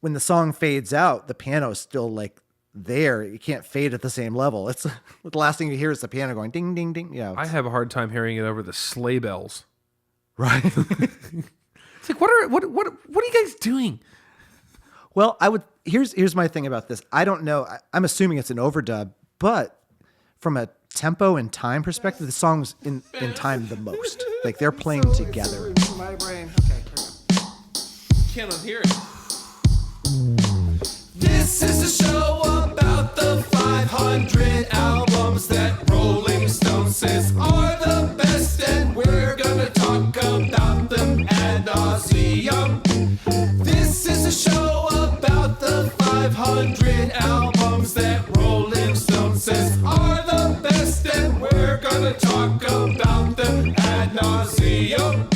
when the song fades out, the piano is still like there. You can't fade at the same level. It's the last thing you hear is the piano going ding, ding, ding. Yeah, I have a hard time hearing it over the sleigh bells. right. It's like, what are you guys doing? Well, here's my thing about this. I don't know. I'm assuming it's an overdub, but from a tempo and time perspective, the song's in time the most. Like they're playing together. It's my brain. Okay, here we go. Can't unhear it. This is a show about the 500 albums that Rolling Stone says are the best, and we're gonna talk about them ad nauseum. This is a show about the 500 albums that Rolling Stone says are the best, and we're gonna talk about them ad nauseum.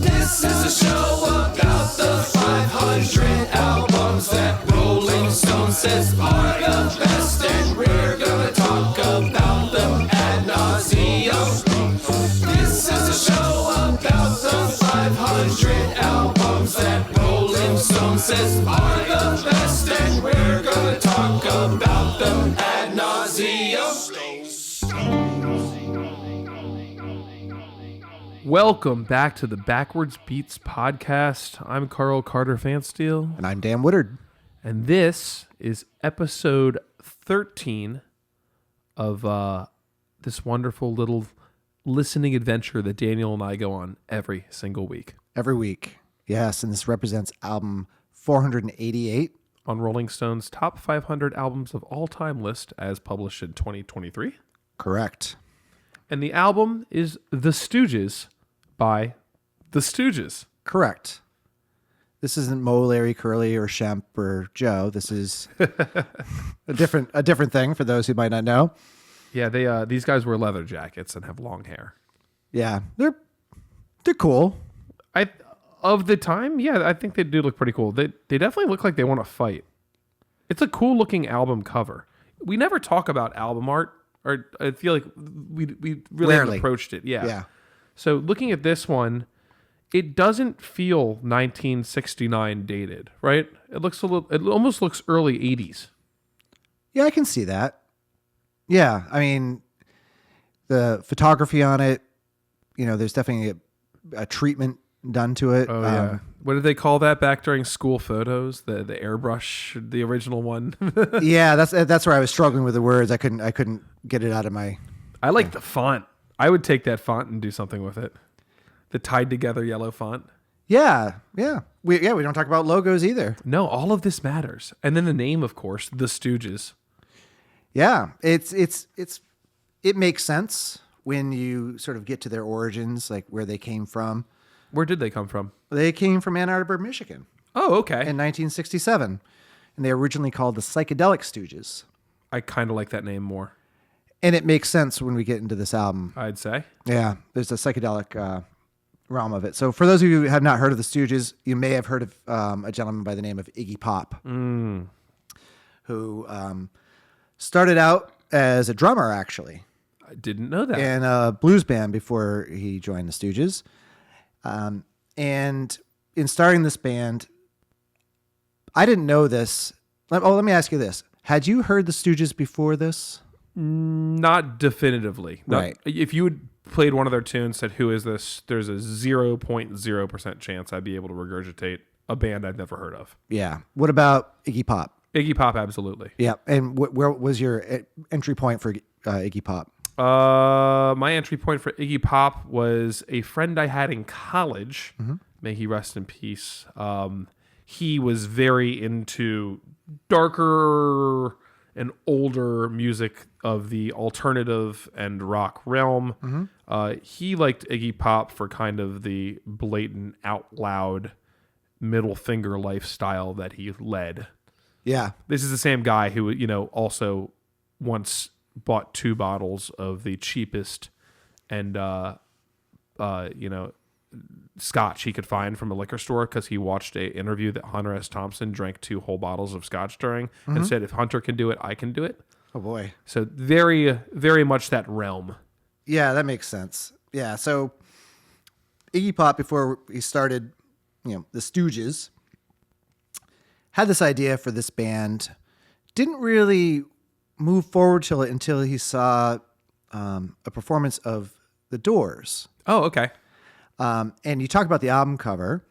This is a show about the 500 albums that Rolling Stone says are the best, and we're gonna talk about them ad nauseum. This is a show about the 500 albums that Rolling Stone says are the best, and we're gonna talk about them ad nauseum. Welcome back to the Backwards Beats podcast. I'm Carl Carter Fansteel, And I'm Dan Woodard. and this is episode 13 of this wonderful little listening adventure that Daniel and I go on every single week Every week. Yes, and this represents album 488. on Rolling Stone's top 500 albums of all time list as published in 2023. Correct. And the album is The Stooges by The Stooges. Correct. This isn't Mo, Larry, Curly, or Shemp, or Joe. This is a different thing for those who might not know. Yeah, these guys wear leather jackets and have long hair. Yeah, they're cool. Of the time, yeah, I think they do look pretty cool. They definitely look like they want to fight. It's a cool looking album cover. We never talk about album art, or I feel like we really haven't Rarely. approached it. Yeah. So looking at this one, it doesn't feel 1969 dated, right? It almost looks early 80s. Yeah, I can see that. Yeah, I mean, the photography on it, there's definitely a treatment done to it. Oh yeah. What did they call that back during school photos? The airbrush, the original one. Yeah, that's where I was struggling with the words. I couldn't get it out of my. I like the font. I would take that font and do something with it. The tied together yellow font. Yeah. We don't talk about logos either. No, all of this matters. And then the name, of course, The Stooges. Yeah, it makes sense when you sort of get to their origins, like where they came from. Where did they come from? They came from Ann Arbor, Michigan Oh, okay. in 1967, and they were originally called the Psychedelic Stooges. I kind of like that name more, And it makes sense when we get into this album. I'd say. Yeah, there's a psychedelic realm of it. So for those of you who have not heard of the Stooges, you may have heard of a gentleman by the name of Iggy Pop, who started out as a drummer, actually, I didn't know that. in a blues band before he joined the Stooges. And in starting this band, I didn't know this. Let me ask you this. Had you heard the Stooges before this? Not definitively. Right. If you had played one of their tunes, said, "Who is this?" there's a 0.0% chance I'd be able to regurgitate a band I'd never heard of. Yeah. What about Iggy Pop? Iggy Pop, absolutely. Yeah. And where was your entry point for Iggy Pop? My entry point for Iggy Pop was a friend I had in college. May he rest in peace. He was very into darker and older music of the alternative and rock realm. He liked Iggy Pop for kind of the blatant, out loud, middle finger lifestyle that he led. Yeah. This is the same guy who, also once bought 2 bottles of the cheapest and, scotch he could find from a liquor store because he watched an interview that Hunter S. Thompson drank 2 whole bottles of scotch during and said, if Hunter can do it, I can do it. Oh, boy. So very, very much that realm. Yeah, that makes sense. Yeah. So Iggy Pop, before he started, the Stooges, had this idea for this band. Didn't really move forward until he saw a performance of The Doors. Oh, okay. And you talk about the album cover.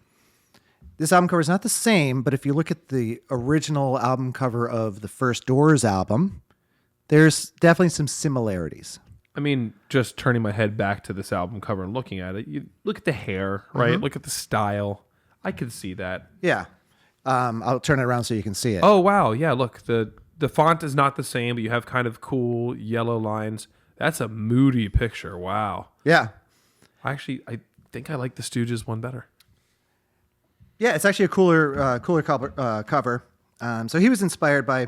This album cover is not the same, but if you look at the original album cover of the first Doors album, there's definitely some similarities. I mean, just turning my head back to this album cover and looking at it, you look at the hair, right? Look at the style. I could see that. Yeah. I'll turn it around so you can see it. Oh, wow. Yeah, look, the font is not the same, but you have kind of cool yellow lines. That's a moody picture. Wow. Yeah. I think I like the Stooges one better. Yeah, it's actually a cooler cover. So he was inspired by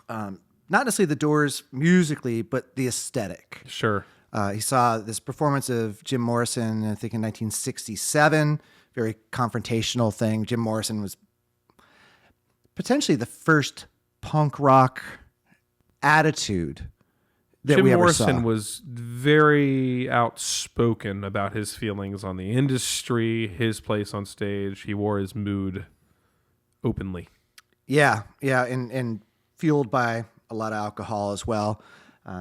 not necessarily the Doors musically, but the aesthetic. Sure. He saw this performance of Jim Morrison, I think in 1967, very confrontational thing. Jim Morrison was potentially the first punk rock attitude that Jim we ever Morrison saw. was very outspoken about his feelings on the industry, his place on stage. He wore his mood openly. Yeah, and fueled by a lot of alcohol as well.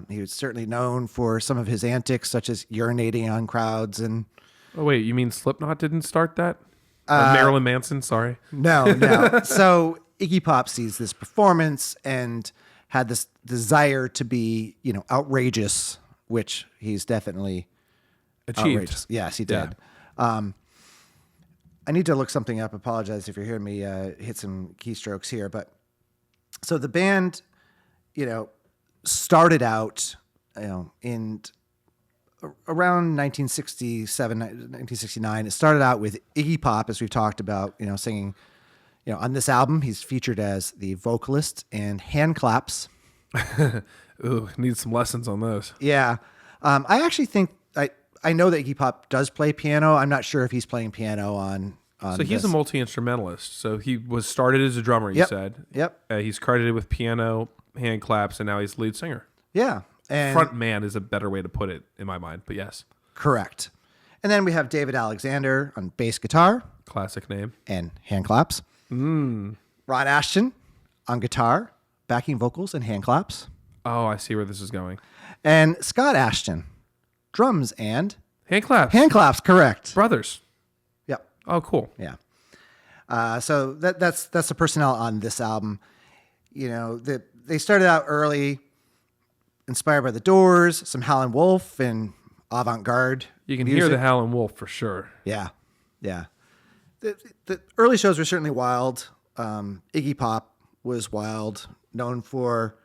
He was certainly known for some of his antics, such as urinating on crowds. And Oh, wait, you mean Slipknot didn't start that? Or Marilyn Manson, sorry. no. So Iggy Pop sees this performance and had this desire to be, outrageous, which he's definitely Achieved. outrageous. Yes, he did. I need to look something up. Apologize if you're hearing me hit some keystrokes here, but so the band, started out, in around 1967, 1969. It started out with Iggy Pop, as we've talked about, singing. On this album, he's featured as the vocalist and hand claps. Ooh, need some lessons on those. Yeah. I actually think I know that Iggy Pop does play piano. I'm not sure if he's playing piano on So he's a multi-instrumentalist. So he was started as a drummer, you Yep. said. Yep. He's credited with piano, hand claps, and now he's lead singer. Yeah. And Front man is a better way to put it in my mind, but yes. correct. And then we have David Alexander on bass guitar Classic name. and hand claps. Ron Asheton on guitar, backing vocals and hand claps. Oh, I see where this is going. And Scott Ashton, drums and Hand claps. hand claps, correct. Brothers. Yep. Oh, cool. Yeah. So that's the personnel on this album. They started out early, inspired by the Doors, some Howlin' Wolf and avant-garde. You can music. hear the Howlin' Wolf for sure. Yeah. The early shows were certainly wild. Iggy Pop was wild, known for,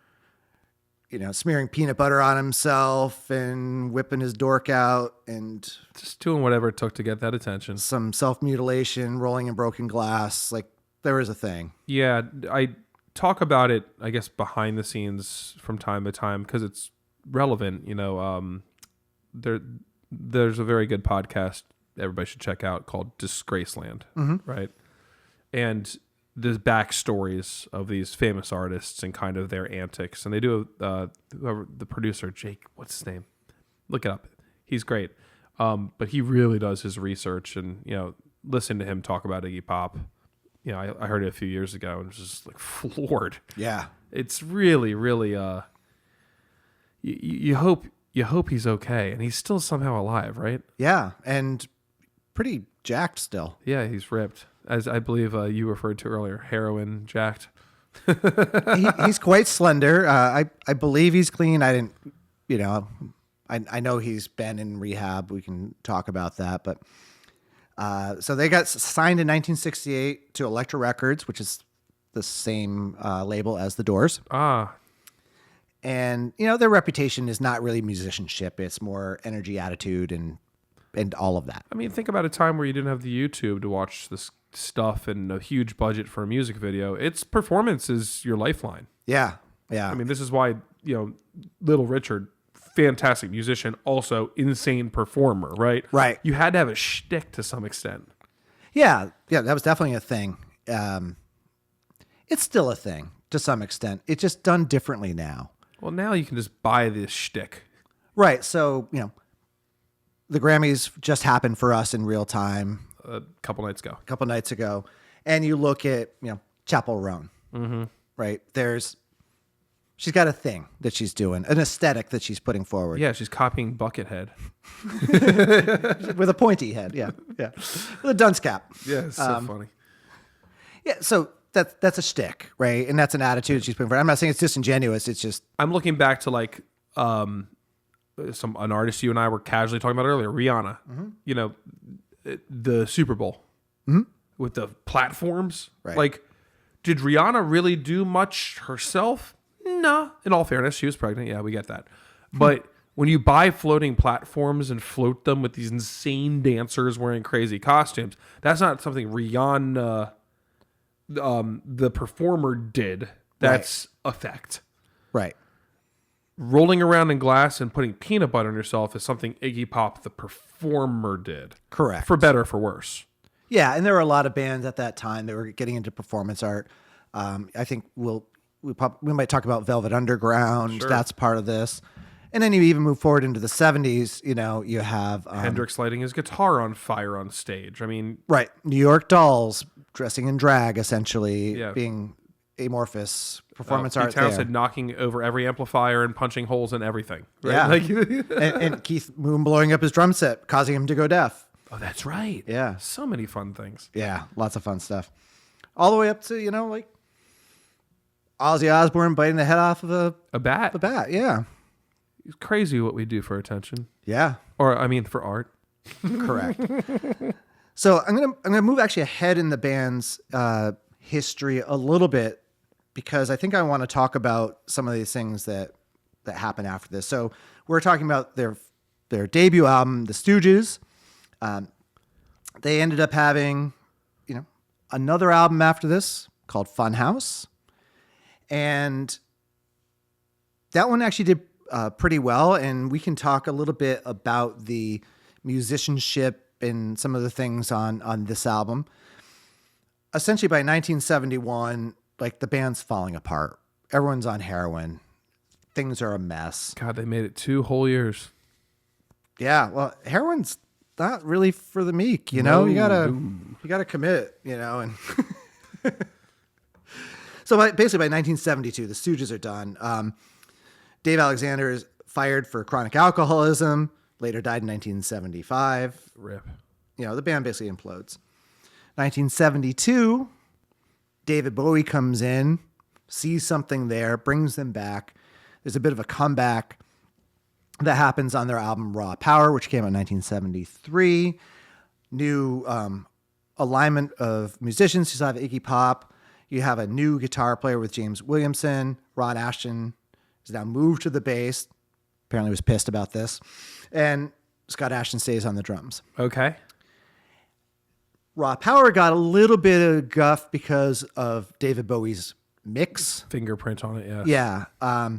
smearing peanut butter on himself and whipping his dork out and Just doing whatever it took to get that attention. some self-mutilation, rolling in broken glass. Like, there was a thing. Yeah, I talk about it, I guess, behind the scenes from time to time because it's relevant. There's a very good podcast everybody should check out called Disgraceland, right? And the backstories of these famous artists and kind of their antics. And they do, whoever the producer, Jake, what's his name? Look it up. He's great. But he really does his research and, listen to him talk about Iggy Pop. I heard it a few years ago and was just like floored. Yeah. It's really, really, you hope he's okay. And he's still somehow alive, right? Yeah. And pretty jacked still. Yeah, he's ripped. As I believe you referred to earlier, heroin jacked. He's quite slender. I believe he's clean. I didn't, I know he's been in rehab. We can talk about that. But so they got signed in 1968 to Elektra Records, which is the same label as the Doors. Ah, And, their reputation is not really musicianship. It's more energy, attitude, and all of that. I mean, think about a time where you didn't have the YouTube to watch this stuff and a huge budget for a music video. Its performance is your lifeline. Yeah. Yeah. I mean, this is why, Little Richard, fantastic musician, also insane performer, right? Right. You had to have a shtick to some extent. Yeah, that was definitely a thing. It's still a thing to some extent. It's just done differently now. Well, now you can just buy this shtick. Right. So, the Grammys just happened for us in real time A couple nights ago. a couple nights ago. And you look at, Chapel Roan. Mm-hmm. Right? She's got a thing that she's doing, an aesthetic that she's putting forward. Yeah, she's copying Buckethead. With a pointy head. Yeah. With a dunce cap. Yeah, it's so funny. Yeah, so that's a shtick, right? And that's an attitude that she's putting forward. I'm not saying it's disingenuous. It's just... I'm looking back to like an artist you and I were casually talking about earlier, Rihanna. Mm-hmm. You know, the Super Bowl with the platforms. Right. Like, did Rihanna really do much herself? No. In all fairness, she was pregnant. Yeah, we get that. But when you buy floating platforms and float them with these insane dancers wearing crazy costumes, that's not something Rihanna, the performer, did. That's effect. Right. Rolling around in glass and putting peanut butter on yourself is something Iggy Pop, the performer, did. Correct. For better or for worse. Yeah, and there were a lot of bands at that time that were getting into performance art. I think we might talk about Velvet Underground. Sure. That's part of this. And then you even move forward into the 70s, you know, you have... Hendrix lighting his guitar on fire on stage. I mean... Right. New York Dolls dressing in drag, essentially, Yeah. being amorphous performance Pete art there. Townsend knocking over every amplifier and punching holes in everything. Right? Yeah. Like, and Keith Moon blowing up his drum set, causing him to go deaf. oh, that's right. Yeah. So many fun things. Yeah, lots of fun stuff. All the way up to, you know, like Ozzy Osbourne biting the head off of A bat. a bat. Yeah. It's crazy what we do for attention. Yeah. Or, I mean, for art. Correct. So I'm gonna move actually ahead in the band's history a little bit because I think I want to talk about some of these things that happened after this. So we're talking about their debut album, The Stooges. They ended up having, you know, another album after this called Funhouse, and that one actually did pretty well. And we can talk a little bit about the musicianship and some of the things on this album. Essentially, by 1971, like the band's falling apart. Everyone's on heroin. Things are a mess. God, they made it 2 whole years. Yeah, well, heroin's not really for the meek, you know. You gotta commit, you know. And so, basically, by 1972, the Stooges are done. Dave Alexander is fired for chronic alcoholism. Later died in 1975. Rip. You know, the band basically implodes. 1972, David Bowie comes in, sees something there, brings them back. There's a bit of a comeback that happens on their album Raw Power, which came out in 1973. New alignment of musicians. You have Iggy Pop. You have a new guitar player with James Williamson. Ron Asheton is now moved to the bass. Apparently was pissed about this. And Scott Asheton stays on the drums. Okay. Raw Power got a little bit of guff because of David Bowie's mix. Fingerprint on it, yeah. Yeah.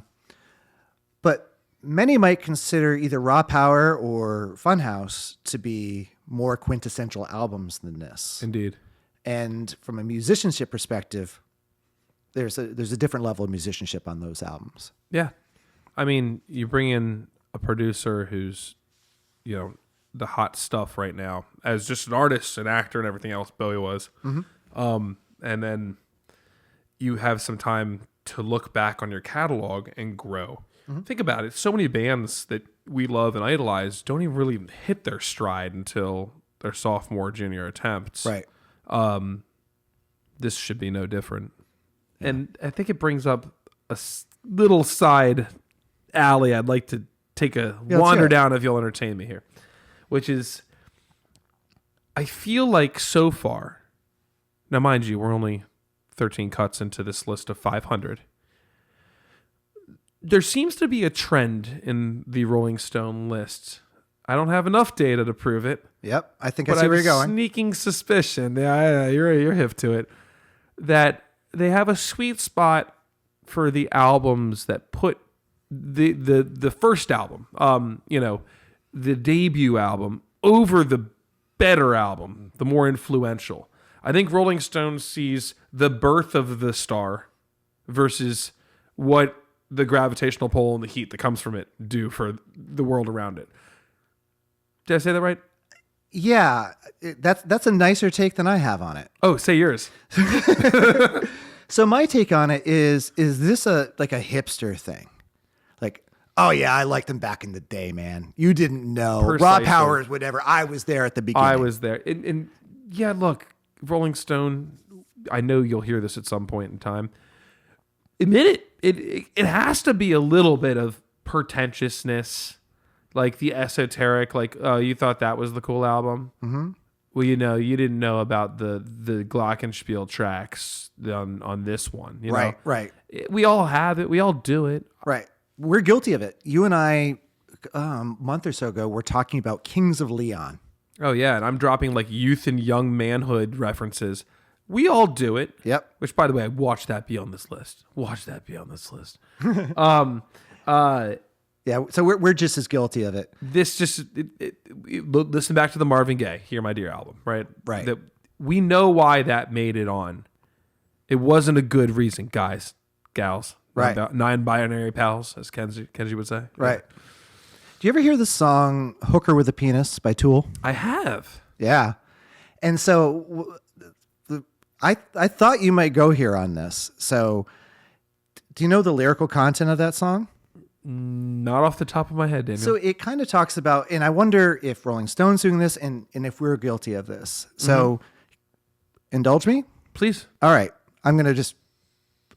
But many might consider either Raw Power or Funhouse to be more quintessential albums than this. Indeed. And from a musicianship perspective, there's a different level of musicianship on those albums. Yeah. I mean, you bring in a producer who's, you know, the hot stuff right now as just an artist, an actor, and everything else. Bowie was. Mm-hmm. And then you have some time to look back on your catalog and grow. Mm-hmm. Think about it. So many bands that we love and idolize don't even really hit their stride until their sophomore, junior attempts. Right. This should be no different. Yeah. And I think it brings up a little side alley I'd like to take a wander down if you'll entertain me here, which is I feel like so far, now mind you, we're only 13 cuts into this list of 500. There seems to be a trend in the Rolling Stone list. I don't have enough data to prove it. Yep, I think I see where you're going. Sneaking suspicion, yeah, you're hip to it, that they have a sweet spot for the albums that put the first album, you know, the debut album over the better album, the more influential. I think Rolling Stone sees the birth of the star versus what the gravitational pull and the heat that comes from it do for the world around it. Did I say that right? Yeah, that's a nicer take than I have on it. Oh, say yours. So my take on it is this a hipster thing? Like, oh yeah, I liked them back in the day, man. You didn't know. Raw Precisely. Powers, whatever. I was there at the beginning. I was there. And yeah, look, Rolling Stone, I know you'll hear this at some point in time. Admit it. It has to be a little bit of pretentiousness, like the esoteric, like, oh, you thought that was the cool album? Mm-hmm. Well, you didn't know about the glockenspiel tracks on this one. You know? Right. We all have it. We all do it. Right. We're guilty of it. You and I, a month or so ago, were talking about Kings of Leon. Oh, yeah. And I'm dropping like youth and young manhood references. We all do it. Yep. Which, by the way, watch that be on this list. Yeah, so we're just as guilty of it. This just listen back to the Marvin Gaye "Hear My Dear" album, right? Right. That we know why that made it on. It wasn't a good reason, guys, gals, Right. non-binary pals, as Kenji would say. Right. Do you ever hear the song "Hooker with a Penis" by Tool? I have. Yeah, and so I thought you might go here on this. So, do you know the lyrical content of that song? Not off the top of my head, Daniel. So it kind of talks about, and I wonder if Rolling Stone's doing this and if we're guilty of this. So indulge me? Please. All right. I'm going to just,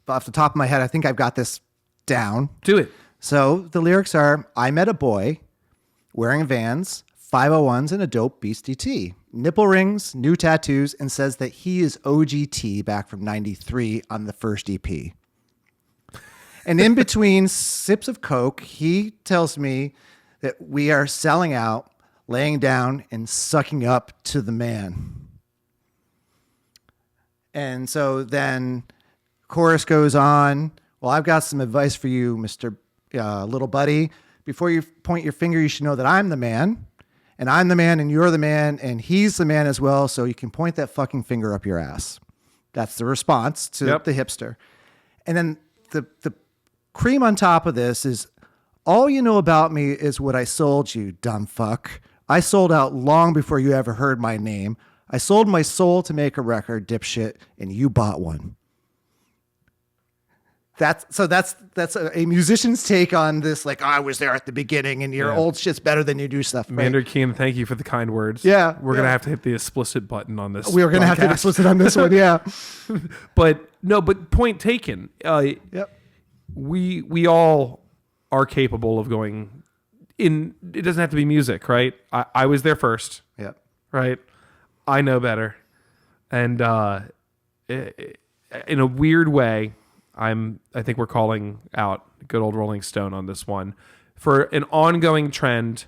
off the top of my head, I think I've got this down. Do it. So the lyrics are, I met a boy wearing Vans, 501s, and a dope Beastie tee. Nipple rings, new tattoos, and says that he is OGT back from 93 on the first EP. And in between sips of Coke, he tells me that we are selling out, laying down, and sucking up to the man. And so then chorus goes on. Well, I've got some advice for you, Mr. Little Buddy. Before you point your finger, you should know that I'm the man. And I'm the man, and you're the man, and he's the man as well, so you can point that fucking finger up your ass. That's the response to the hipster. And then the cream on top of this is, all you know about me is what I sold you, dumb fuck. I sold out long before you ever heard my name. I sold my soul to make a record, dipshit, and you bought one. That's a musician's take on this. Like, I was there at the beginning, and your old shit's better than you do stuff. Right? Mander Keen, thank you for the kind words. Yeah, we're gonna have to hit the explicit button on this. We're gonna have to hit explicit on this one. Yeah, but point taken. Yep. We all are capable of going in. It doesn't have to be music, right? I was there first. Yep. Right. I know better, and in a weird way, I think we're calling out good old Rolling Stone on this one for an ongoing trend,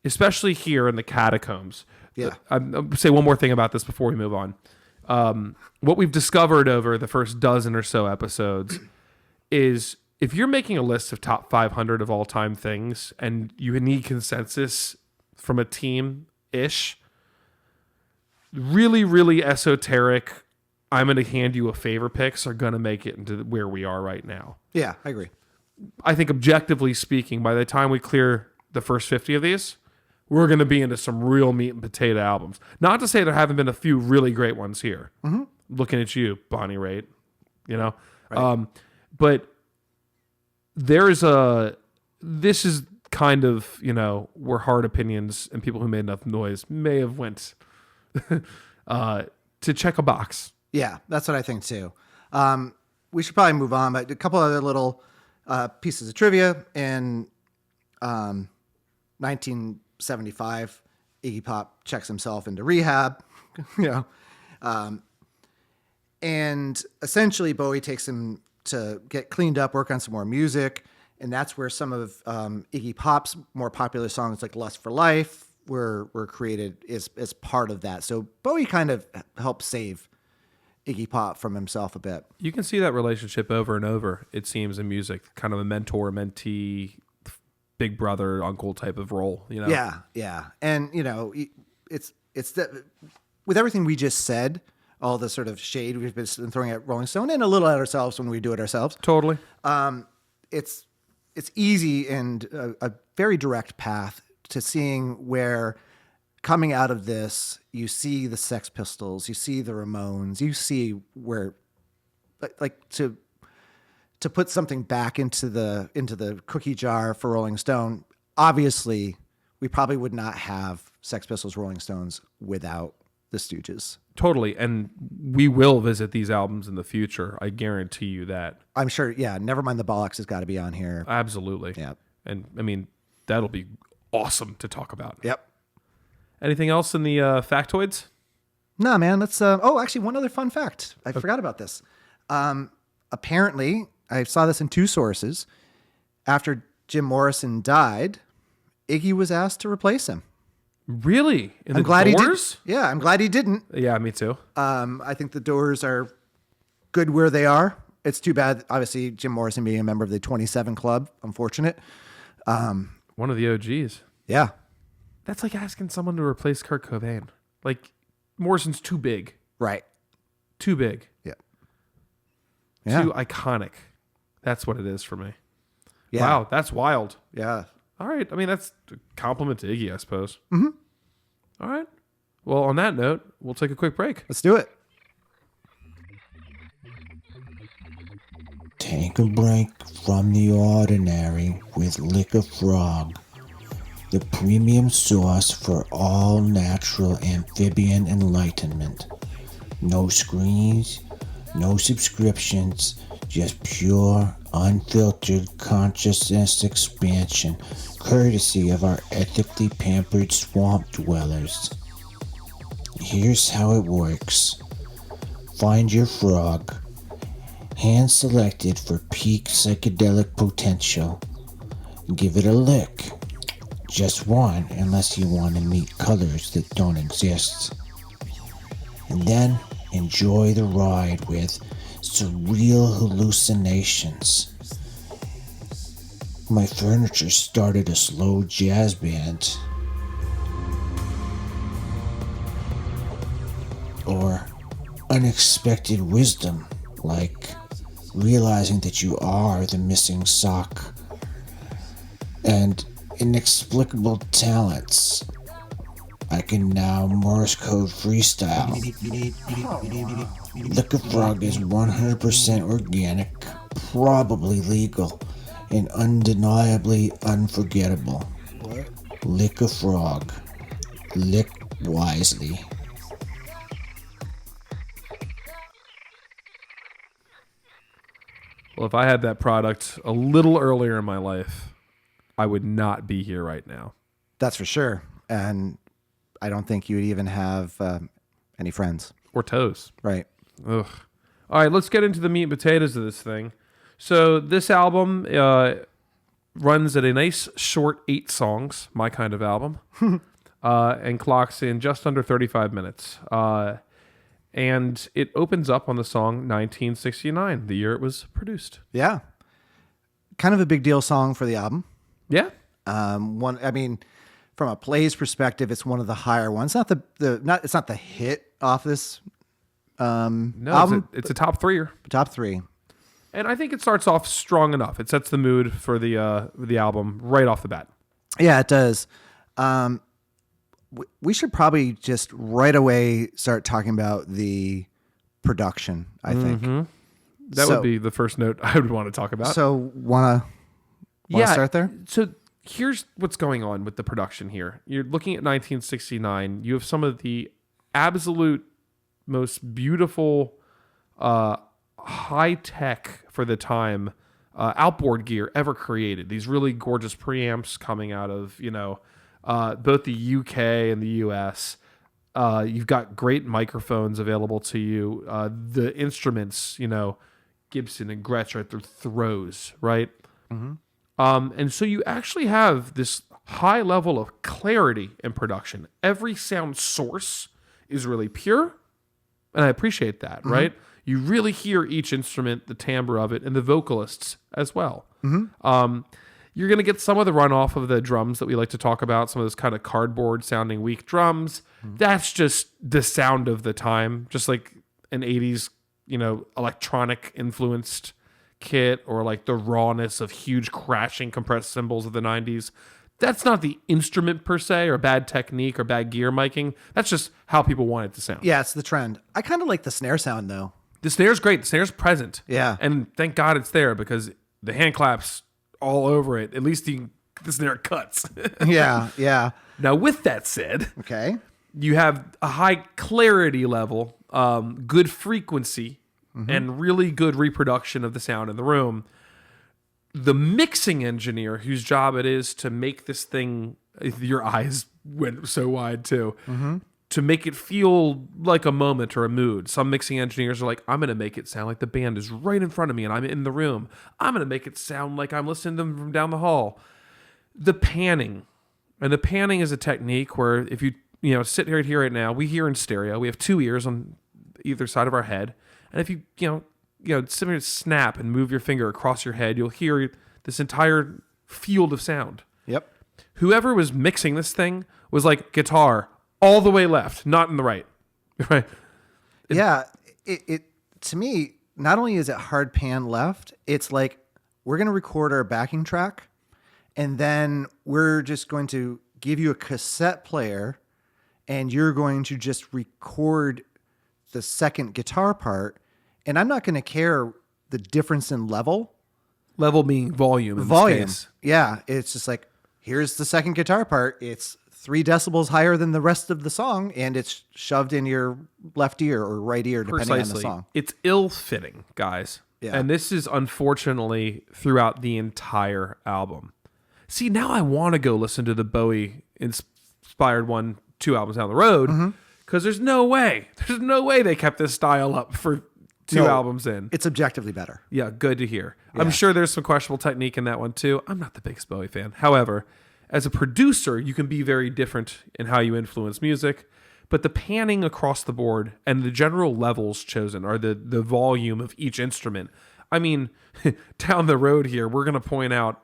especially here in the catacombs. Yeah. I'll say one more thing about this before we move on. What we've discovered over the first dozen or so episodes is if you're making a list of top 500 of all time things and you need consensus from a team-ish, really, really esoteric, I'm going to hand you a favor picks are going to make it into where we are right now. Yeah, I agree. I think objectively speaking, by the time we clear the first 50 of these, we're going to be into some real meat and potato albums. Not to say there haven't been a few really great ones here. Mm-hmm. Looking at you, Bonnie Raitt, you know. Right. But this is kind of, you know, where hard opinions and people who made enough noise may have went to check a box. Yeah, that's what I think too. We should probably move on, but a couple other little pieces of trivia. In 1975, Iggy Pop checks himself into rehab, you know, and essentially Bowie takes him to get cleaned up, work on some more music, and that's where some of Iggy Pop's more popular songs like "Lust for Life" were created as part of that. So Bowie kind of helped save Iggy Pop from himself a bit. You can see that relationship over and over, it seems, in music, kind of a mentor, mentee, big brother, uncle type of role, you know? Yeah. And, you know, it's that with everything we just said, all the sort of shade we've been throwing at Rolling Stone and a little at ourselves when we do it ourselves. Totally. It's easy and a very direct path to seeing where coming out of this, you see the Sex Pistols, you see the Ramones, you see where, like to put something back into the cookie jar for Rolling Stone. Obviously, we probably would not have Sex Pistols, Rolling Stones without the Stooges. Totally. And we will visit these albums in the future. I guarantee you that. I'm sure. Yeah. Nevermind the Bollocks has got to be on here. Absolutely. Yeah. And I mean, that'll be awesome to talk about. Yep. Anything else in the factoids? Nah, man. Let's. Actually, one other fun fact. I forgot about this. Apparently, I saw this in two sources. After Jim Morrison died, Iggy was asked to replace him. Really? I'm glad he didn't. Yeah, I'm glad he didn't. Yeah, me too. I think the Doors are good where they are. It's too bad, obviously, Jim Morrison being a member of the 27 Club. Unfortunate. One of the OGs. Yeah. That's like asking someone to replace Kurt Cobain. Like, Morrison's too big. Right. Too big. Yeah. Too iconic. That's what it is for me. Yeah. Wow, that's wild. Yeah. All right. I mean, that's a compliment to Iggy, I suppose. Mm-hmm. All right. Well, on that note, we'll take a quick break. Let's do it. Take a break from the ordinary with Liquor Frog, the premium source for all natural amphibian enlightenment. No screens, no subscriptions, just pure, unfiltered consciousness expansion, courtesy of our ethically pampered swamp dwellers. Here's how it works. Find your frog, hand-selected for peak psychedelic potential. Give it a lick. Just one, unless you want to meet colors that don't exist. And then enjoy the ride with surreal hallucinations. My furniture started a slow jazz band. Or unexpected wisdom, like realizing that you are the missing sock. And inexplicable talents. I can now Morse code freestyle. Liquor Frog is 100% organic, probably legal, and undeniably unforgettable. Liquor Frog. Lick wisely. Well, if I had that product a little earlier in my life, I would not be here right now. That's for sure. And I don't think you would even have any friends. Or toes. Right. Ugh. All right, let's get into the meat and potatoes of this thing. So this album runs at a nice short 8 songs, my kind of album, and clocks in just under 35 minutes. And it opens up on the song 1969, the year it was produced. Yeah. Kind of a big deal song for the album. Yeah. From a plays perspective, it's one of the higher ones. It's not the hit off this album. It's a top 3-er. Top 3. And I think it starts off strong enough. It sets the mood for the album right off the bat. Yeah, it does. We should probably just right away start talking about the production, I think. That would be the first note I would want to talk about. So, want to start there? So here's what's going on with the production here. You're looking at 1969. You have some of the absolute most beautiful, high-tech for the time outboard gear ever created. These really gorgeous preamps coming out of, both the UK and the US. You've got great microphones available to you. The instruments, Gibson and Gretsch are at their throws, right? Mm-hmm. And so you actually have this high level of clarity in production. Every sound source is really pure, and I appreciate that, right? You really hear each instrument, the timbre of it, and the vocalists as well. Mm-hmm. You're going to get some of the runoff of the drums that we like to talk about, some of those kind of cardboard-sounding weak drums. Mm-hmm. That's just the sound of the time, just like an 80s, electronic-influenced kit, or like the rawness of huge crashing compressed cymbals of the 90s. That's not the instrument per se, or bad technique, or bad gear miking. That's just how people want it to sound. Yeah, it's the trend. I kind of like the snare sound though. The snare's great. The snare's present. Yeah. And thank God it's there, because the hand claps all over it. At least the snare cuts. Yeah. Now, with that said, Okay. you have a high clarity level, good frequency, and really good reproduction of the sound in the room. The mixing engineer, whose job it is to make this thing, your eyes went so wide too, to make it feel like a moment or a mood. Some mixing engineers are like, I'm going to make it sound like the band is right in front of me and I'm in the room. I'm going to make it sound like I'm listening to them from down the hall. The panning. And the panning is a technique where if you sit right here right now, we hear in stereo. We have two ears on either side of our head. And if you sit here and snap and move your finger across your head, you'll hear this entire field of sound. Yep. Whoever was mixing this thing was like guitar all the way left, not in the right. Right. Yeah. It to me, not only is it hard pan left, it's like we're going to record our backing track and then we're just going to give you a cassette player and you're going to just record the second guitar part. And I'm not going to care the difference in level. Level meaning volume. In this case. Yeah. It's just like, here's the second guitar part. It's 3 decibels higher than the rest of the song. And it's shoved in your left ear or right ear, depending on the song. It's ill-fitting, guys. Yeah. And this is unfortunately throughout the entire album. See, now I want to go listen to the Bowie inspired 2 albums down the road, because there's no way they kept this style up for 2 albums in. It's objectively better. Yeah, good to hear. Yeah. I'm sure there's some questionable technique in that one too. I'm not the biggest Bowie fan. However, as a producer, you can be very different in how you influence music. But the panning across the board and the general levels chosen are the volume of each instrument. I mean, down the road here, we're going to point out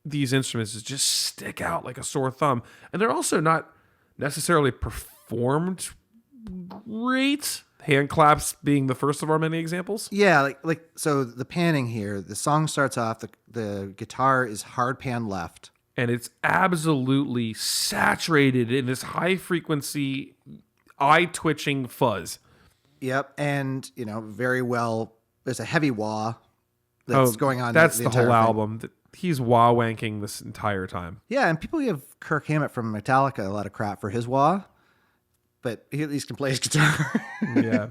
these instruments that just stick out like a sore thumb. And they're also not necessarily performed great. Hand claps being the first of our many examples. Yeah, so the panning here, the song starts off, the guitar is hard pan left. And it's absolutely saturated in this high frequency, eye-twitching fuzz. Yep, and very well. There's a heavy wah that's going on. That's the whole thing. album. He's wah-wanking this entire time. Yeah, and people give Kirk Hammett from Metallica a lot of crap for his wah, but he at least can play his guitar. Yeah.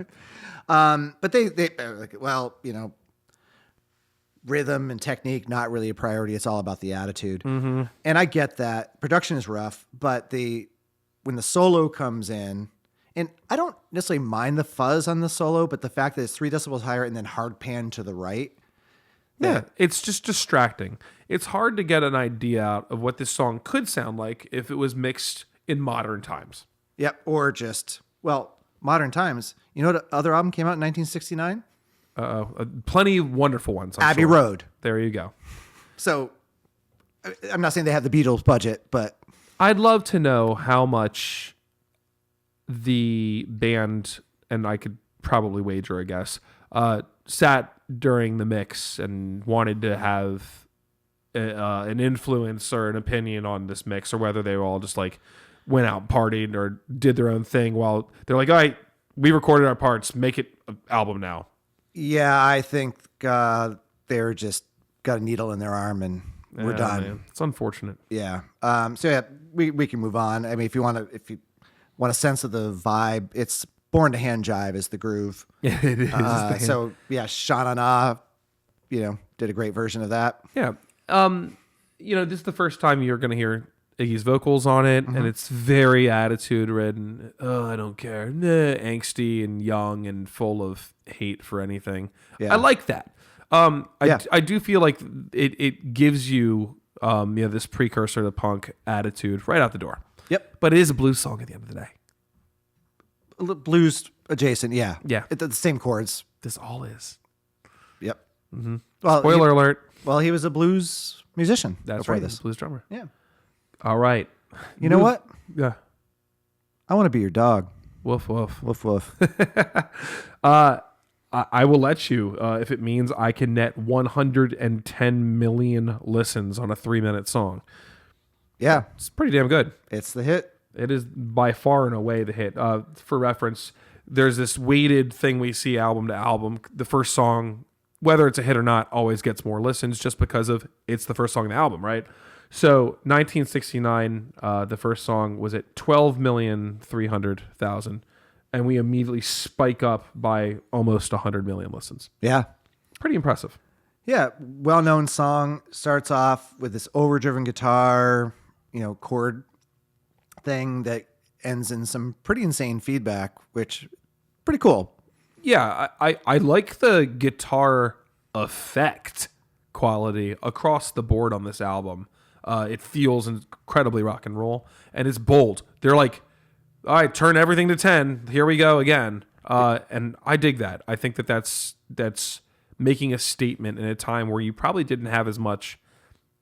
But they rhythm and technique not really a priority. It's all about the attitude. Mm-hmm. And I get that production is rough, but when the solo comes in. And I don't necessarily mind the fuzz on the solo, but the fact that it's 3 decibels higher and then hard pan to the right. Yeah, it's just distracting. It's hard to get an idea out of what this song could sound like if it was mixed in modern times. Yep, or just, modern times. You know what other album came out in 1969? Plenty of wonderful ones. Abbey Road. There you go. So I'm not saying they have the Beatles budget, but I'd love to know how much the band, and I could probably wager, I guess, sat during the mix and wanted to have an influence or an opinion on this mix, or whether they were all just like went out and partied or did their own thing while they're like, all right, we recorded our parts, make it an album now. Yeah, I think they're just got a needle in their arm and we're done. Man. It's unfortunate. Yeah. So yeah, we can move on. I mean, if you want a sense of the vibe, it's Born to Hand Jive is the groove. Yeah, it is. So yeah, Sha Na, did a great version of that. Yeah. This is the first time you're going to hear Iggy's vocals on it, and it's very attitude ridden. Oh, I don't care. Angsty and young and full of hate for anything. Yeah. I like that. I do feel like it gives you this precursor to punk attitude right out the door. Yep. But it is a blues song at the end of the day. Blues adjacent, yeah. Yeah. The same chords. This all is. Yep. Mm-hmm. Well, Spoiler alert. Well, he was a blues musician. That's before right. This. Blues drummer. Yeah. All right. You know what? Yeah. I want to be your dog. Woof, woof. Woof, woof. I will let you if it means I can net 110 million listens on a 3-minute song. Yeah, It's pretty damn good. it's the hit. It is by far and away the hit. For reference, there's this weighted thing we see album to album. The first song, whether it's a hit or not, always gets more listens just because of it's the first song in the album, right? So 1969, the first song was at 12,300,000, and we immediately spike up by almost 100 million listens. Yeah. Pretty impressive. Yeah, well-known song, starts off with this overdriven guitar, chord thing that ends in some pretty insane feedback, which pretty cool. Yeah, I like the guitar effect quality across the board on this album. It feels incredibly rock and roll, and it's bold. They're like, all right, turn everything to 10. Here we go again. And I dig that. I think that's making a statement in a time where you probably didn't have as much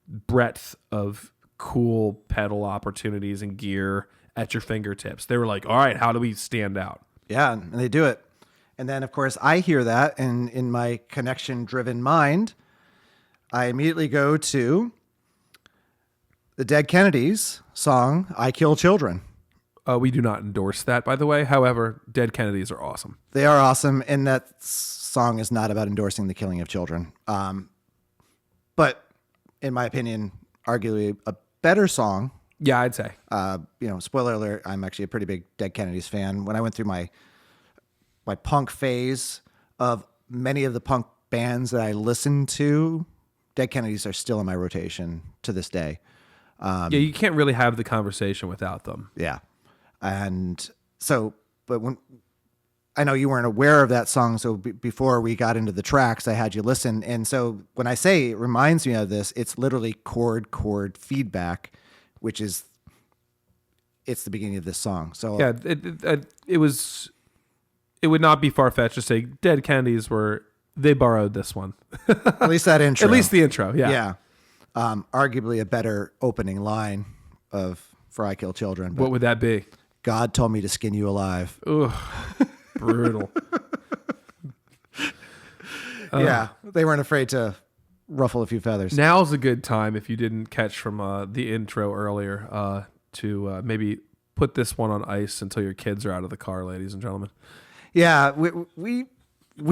breadth of cool pedal opportunities and gear at your fingertips. They were like, all right, how do we stand out? Yeah, and they do it. And then, of course, I hear that, and in my connection-driven mind, I immediately go to the Dead Kennedys song, I Kill Children. We do not endorse that, by the way. However, Dead Kennedys are awesome. They are awesome, and that song is not about endorsing the killing of children. But in my opinion, arguably a better song. Yeah, I'd say. Spoiler alert, I'm actually a pretty big Dead Kennedys fan. When I went through my punk phase of many of the punk bands that I listened to, Dead Kennedys are still in my rotation to this day. Yeah, you can't really have the conversation without them. Yeah. And so, but when I know you weren't aware of that song, so before we got into the tracks, I had you listen. And so when I say it reminds me of this, it's literally chord feedback, which is, it's the beginning of this song. So yeah, it would not be far-fetched to say Dead Kennedys they borrowed this one. at least that intro. At least the intro, yeah. Yeah. Arguably a better opening line for I Kill Children. But What would that be? God told me to skin you alive. Ugh, brutal. Yeah. They weren't afraid to ruffle a few feathers. Now's a good time, if you didn't catch from the intro earlier, to maybe put this one on ice until your kids are out of the car, ladies and gentlemen. Yeah, we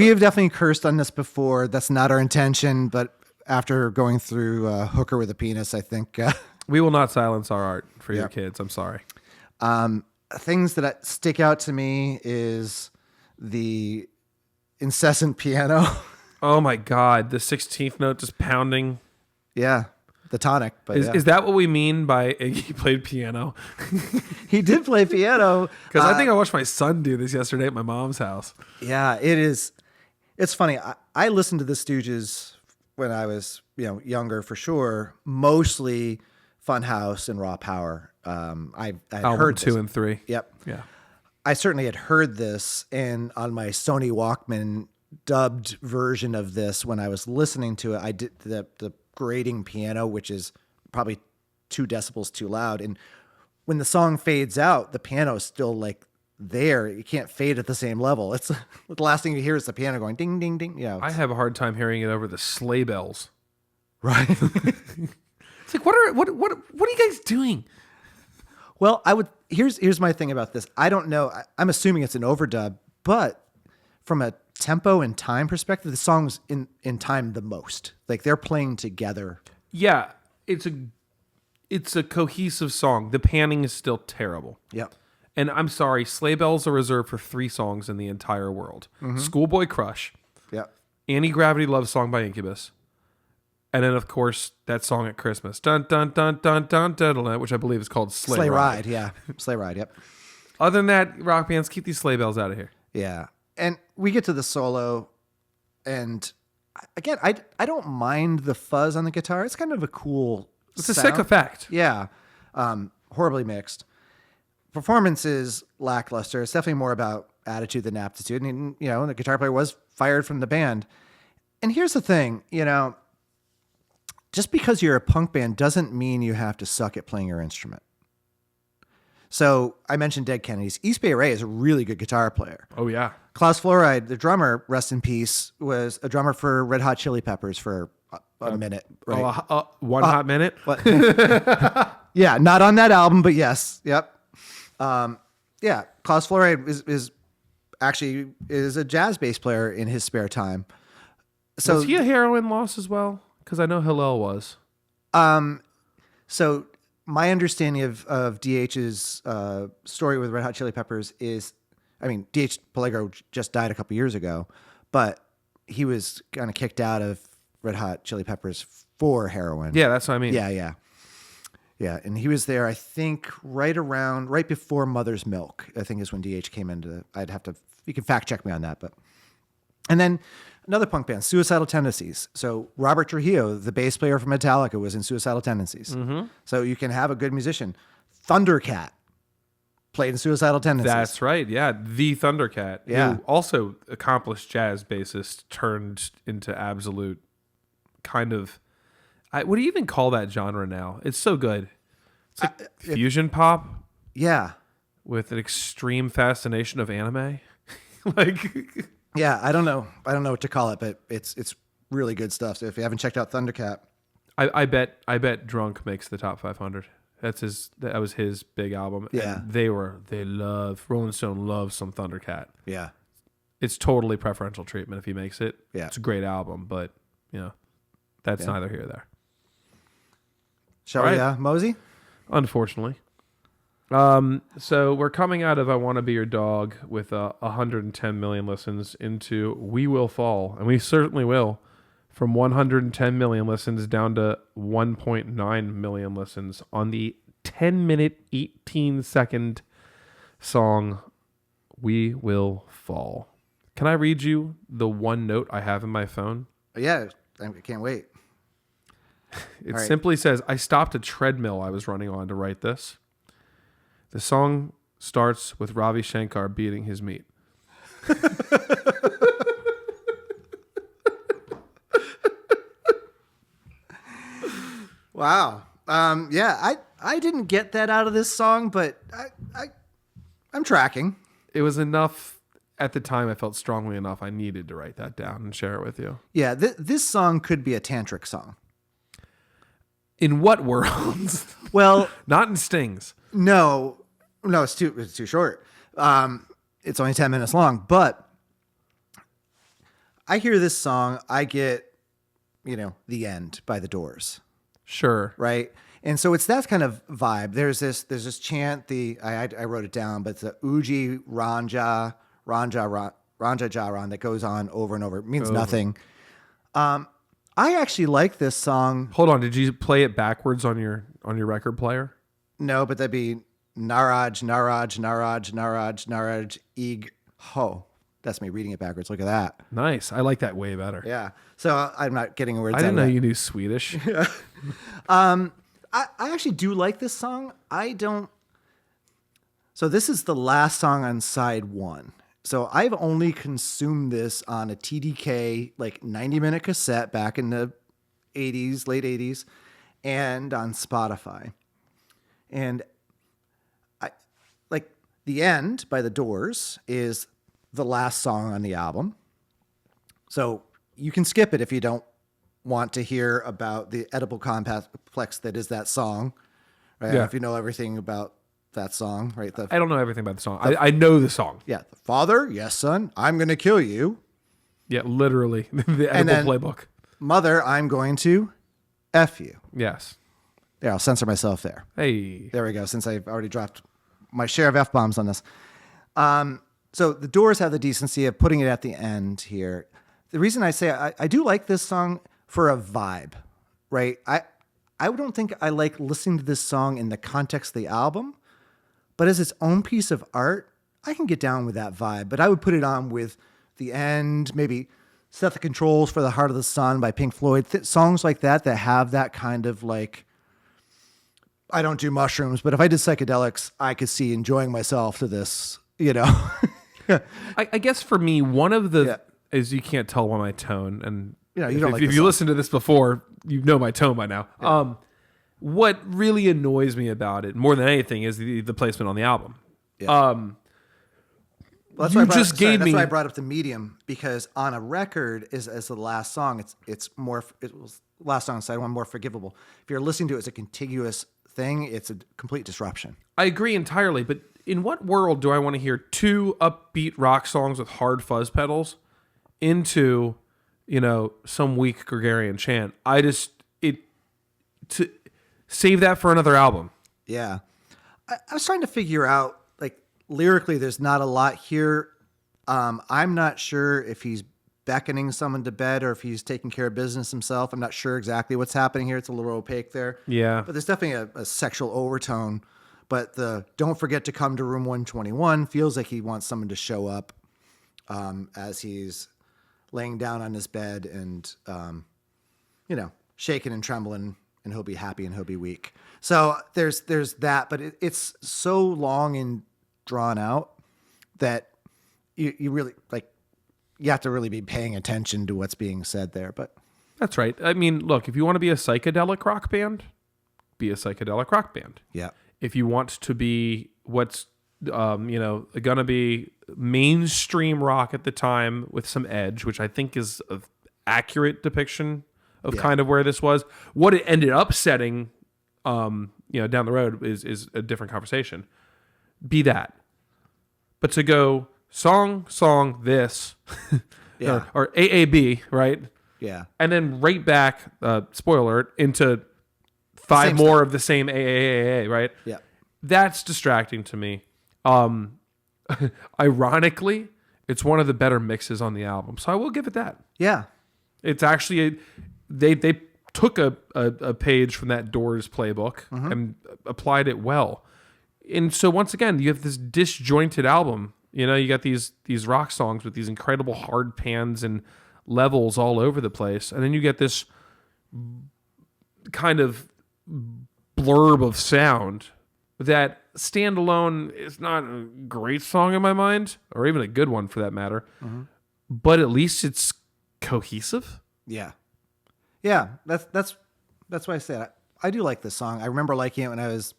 have definitely cursed on this before. That's not our intention, but after going through Hooker with a Penis, I think We will not silence our art for your Yep. kids. I'm sorry. things that stick out to me is the incessant piano. Oh my God, the 16th note just pounding. Yeah, the tonic. But Is that what we mean by Iggy played piano? he did play piano. Because I think I watched my son do this yesterday at my mom's house. Yeah, it is. It's funny. I listened to the Stooges when I was, younger for sure. Mostly Funhouse and Raw Power. I heard 2 this. and 3. Yep. Yeah. I certainly had heard this, and on my Sony Walkman dubbed version of this, when I was listening to it, I did the grating piano, which is probably 2 decibels too loud. And when the song fades out, the piano is still like there. You can't fade at the same level. It's the last thing you hear is the piano going ding, ding, ding. Yeah, I have a hard time hearing it over the sleigh bells. right. It's like, what are you guys doing? Well, here's my thing about this. I don't know. I'm assuming it's an overdub, but from a tempo and time perspective, the song's in time the most. Like they're playing together. Yeah, it's a cohesive song. The panning is still terrible. Yep. And I'm sorry, sleigh bells are reserved for 3 songs in the entire world: Schoolboy Crush, Yep. Anti-Gravity Love Song by Incubus, and then of course that song at Christmas, dun dun dun dun dun dun, dun, which I believe is called Sleigh Ride. Yeah. Sleigh Ride. Yep. Other than that, rock bands, keep these sleigh bells out of here. Yeah. And we get to the solo, and again, I don't mind the fuzz on the guitar. It's kind of a cool It's a sound. sick effect. Yeah. Horribly mixed. Performance is lackluster. It's definitely more about attitude than aptitude. And, the guitar player was fired from the band. And here's the thing, just because you're a punk band doesn't mean you have to suck at playing your instrument. So I mentioned Dead Kennedys. East Bay Ray is a really good guitar player. Oh yeah. Klaus Fluoride, the drummer, rest in peace, was a drummer for Red Hot Chili Peppers for a minute. Right? One hot minute. What? Yeah, not on that album, but yes. Yep. Yeah, Klaus Flouride is actually a jazz bass player in his spare time. So Was he a heroin loss as well? Because I know Hillel was. So my understanding of DH's story with Red Hot Chili Peppers is, I mean, DH Peligro just died a couple years ago, but he was kind of kicked out of Red Hot Chili Peppers for heroin. Yeah, that's what I mean. Yeah. And he was there, I think, right before Mother's Milk, I think is when DH came into you can fact check me on that. And then another punk band, Suicidal Tendencies. So Robert Trujillo, the bass player from Metallica, was in Suicidal Tendencies. Mm-hmm. So you can have a good musician. Thundercat played in Suicidal Tendencies. That's right. Yeah, the Thundercat. Yeah. Who also accomplished jazz bassist turned into absolute kind of... what do you even call that genre now? It's so good. It's like fusion pop. Yeah. With an extreme fascination of anime. Like... Yeah, I don't know what to call it, but it's really good stuff. So if you haven't checked out Thundercat, I bet Drunk makes the top 500. That was his big album. Yeah. And Rolling Stone loves some Thundercat. yeah, It's totally preferential treatment if he makes it. Yeah. It's a great album, but that's neither here nor there. shall All we, right. Mosey? Unfortunately. So we're coming out of I Want to Be Your Dog with 110 million listens into We Will Fall, and we certainly will, from 110 million listens down to 1.9 million listens on the 10-minute, 18-second song We Will Fall. Can I read you the one note I have in my phone? Yeah, I can't wait. It All right. simply says, I stopped a treadmill I was running on to write this. The song starts with Ravi Shankar beating his meat. Wow. Yeah, I didn't get that out of this song, but I'm tracking. It was enough at the time. I felt strongly enough. I needed to write that down and share it with you. Yeah, this song could be a tantric song. In what worlds? Well, Not in Stings. no, it's too short. It's only 10 minutes long, but I hear this song, I get, The End by The Doors, Sure. right? And so it's that kind of vibe. There's this chant, I wrote it down, but it's the Uji Ranja Jaran that goes on over and over. It means nothing. I actually like this song. Hold on. Did you play it backwards on your record player? No, but that'd be Naraj, Naraj, Naraj, Naraj, Naraj, Ig Ho. That's me reading it backwards. Look at that. Nice. I like that way better. Yeah. So I'm not getting words I out didn't of know that. you knew Swedish. I actually do like this song. I don't. So this is the last song on side one. So I've only consumed this on a TDK, like 90-minute cassette back in the 80s, late 80s, and on Spotify. And The End by The Doors is the last song on the album. So you can skip it if you don't want to hear about the edible complex that is that song. Right? Yeah. If you know everything about that song, right? I don't know everything about the song. I know the song. Yeah. The father, yes, son, I'm going to kill you. Yeah, literally. The And edible then- playbook. Mother, I'm going to F you. Yes. There, I'll censor myself there. Hey. There we go, since I've already dropped my share of F-bombs on this. So the Doors have the decency of putting it at the end here. The reason I say I do like this song for a vibe, right? I don't think I like listening to this song in the context of the album, but as its own piece of art, I can get down with that vibe. But I would put it on with The End, maybe Set the Controls for the Heart of the Sun by Pink Floyd, songs like that have that kind of like, I don't do mushrooms, but if I did psychedelics, I could see enjoying myself to this, I guess for me, one of the Yeah. is you can't tell by my tone, and You don't like if the you song. listened to this before, you know my tone by now. Yeah. What really annoys me about it more than anything is the placement on the album. Yeah. Um, Well, You just gave that's me- why I brought up the medium, because on a record is as the last song, it was last song on side one, more forgivable. If you're listening to it as a contiguous thing. It's a complete disruption. I agree entirely, but in what world do I want to hear 2 upbeat rock songs with hard fuzz pedals into, some weak Gregorian chant? To save that for another album. Yeah. I was trying to figure out, like, lyrically, there's not a lot here. I'm not sure if he's beckoning someone to bed or if he's taking care of business himself. I'm not sure exactly what's happening here. It's a little opaque there. Yeah. But there's definitely a sexual overtone. But the don't forget to come to room 121 feels like he wants someone to show up as he's laying down on his bed and, shaking and trembling, and he'll be happy and he'll be weak. So there's that, but it's so long and drawn out that you really, like, you have to really be paying attention to what's being said there. But That's right. I mean, look, if you want to be a psychedelic rock band, be a psychedelic rock band. yeah, If you want to be what's gonna be mainstream rock at the time with some edge, which I think is an accurate depiction of kind of where this was. What it ended up setting, down the road is a different conversation. Be that, but to go song, this, Yeah. or AAB, right? yeah, And then right back, spoiler alert, into 5 Same more stuff. of the same AAA, right? yeah, That's distracting to me. Ironically, it's one of the better mixes on the album, so I will give it that. yeah, It's actually they took a page from that Doors playbook and applied it well. And so once again, you have this disjointed album. You got these rock songs with these incredible hard pans and levels all over the place, and then you get this kind of blurb of sound that standalone is not a great song in my mind, or even a good one for that matter. But at least it's cohesive. yeah, yeah. That's why I said I do like this song. I remember liking it when I was,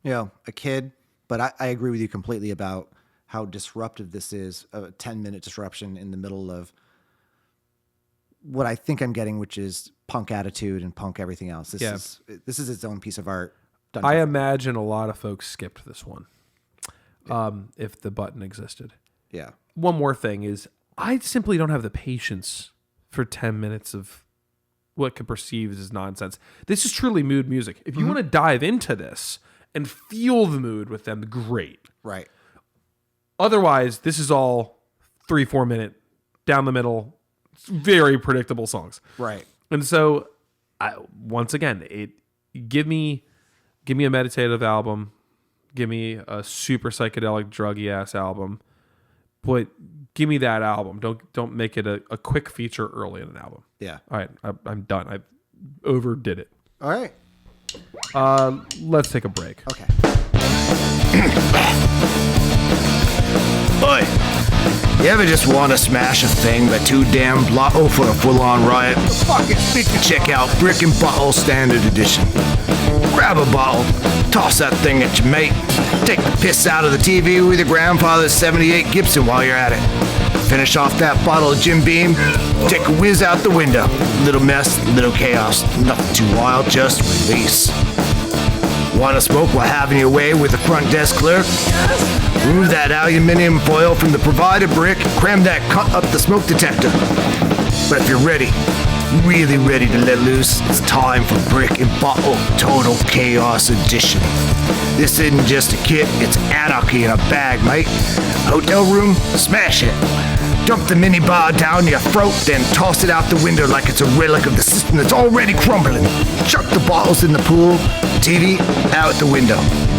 a kid. But I agree with you completely about how disruptive this is. A 10-minute disruption in the middle of what I think I'm getting, which is punk attitude and punk everything else. This is its own piece of art. Done I imagine a lot of folks skipped this one, if the button existed. yeah, One more thing is, I simply don't have the patience for 10 minutes of what could perceive as nonsense. This is truly mood music. If you want to dive into this and feel the mood with them, great. right. Otherwise, this is all 3-4 minute down the middle, very predictable songs. Right. And so, once again, give me a meditative album, give me a super psychedelic druggy ass album, but give me that album. Don't make it a quick feature early in an album. Yeah. All right, I'm done. I overdid it. All right. Let's take a break. Okay. Oi! You ever just want to smash a thing but too damn blotto for a full-on riot? Check out Brick and Bottle Standard Edition. Grab a bottle, toss that thing at your mate, take the piss out of the TV with your grandfather's 78 Gibson while you're at it. Finish off that bottle of Jim Beam, take a whiz out the window. Little mess, little chaos, nothing too wild, just release. Want to smoke while having your way with the front desk clerk? Remove that aluminium foil from the provided brick, cram that cut up the smoke detector. But if you're ready, really ready to let loose, it's time for Brick and Bottle Total Chaos Edition. This isn't just a kit, it's anarchy in a bag, mate. Hotel room, smash it. Dump the minibar down your throat, then toss it out the window like it's a relic of the system that's already crumbling. Chuck the bottles in the pool, TV out the window.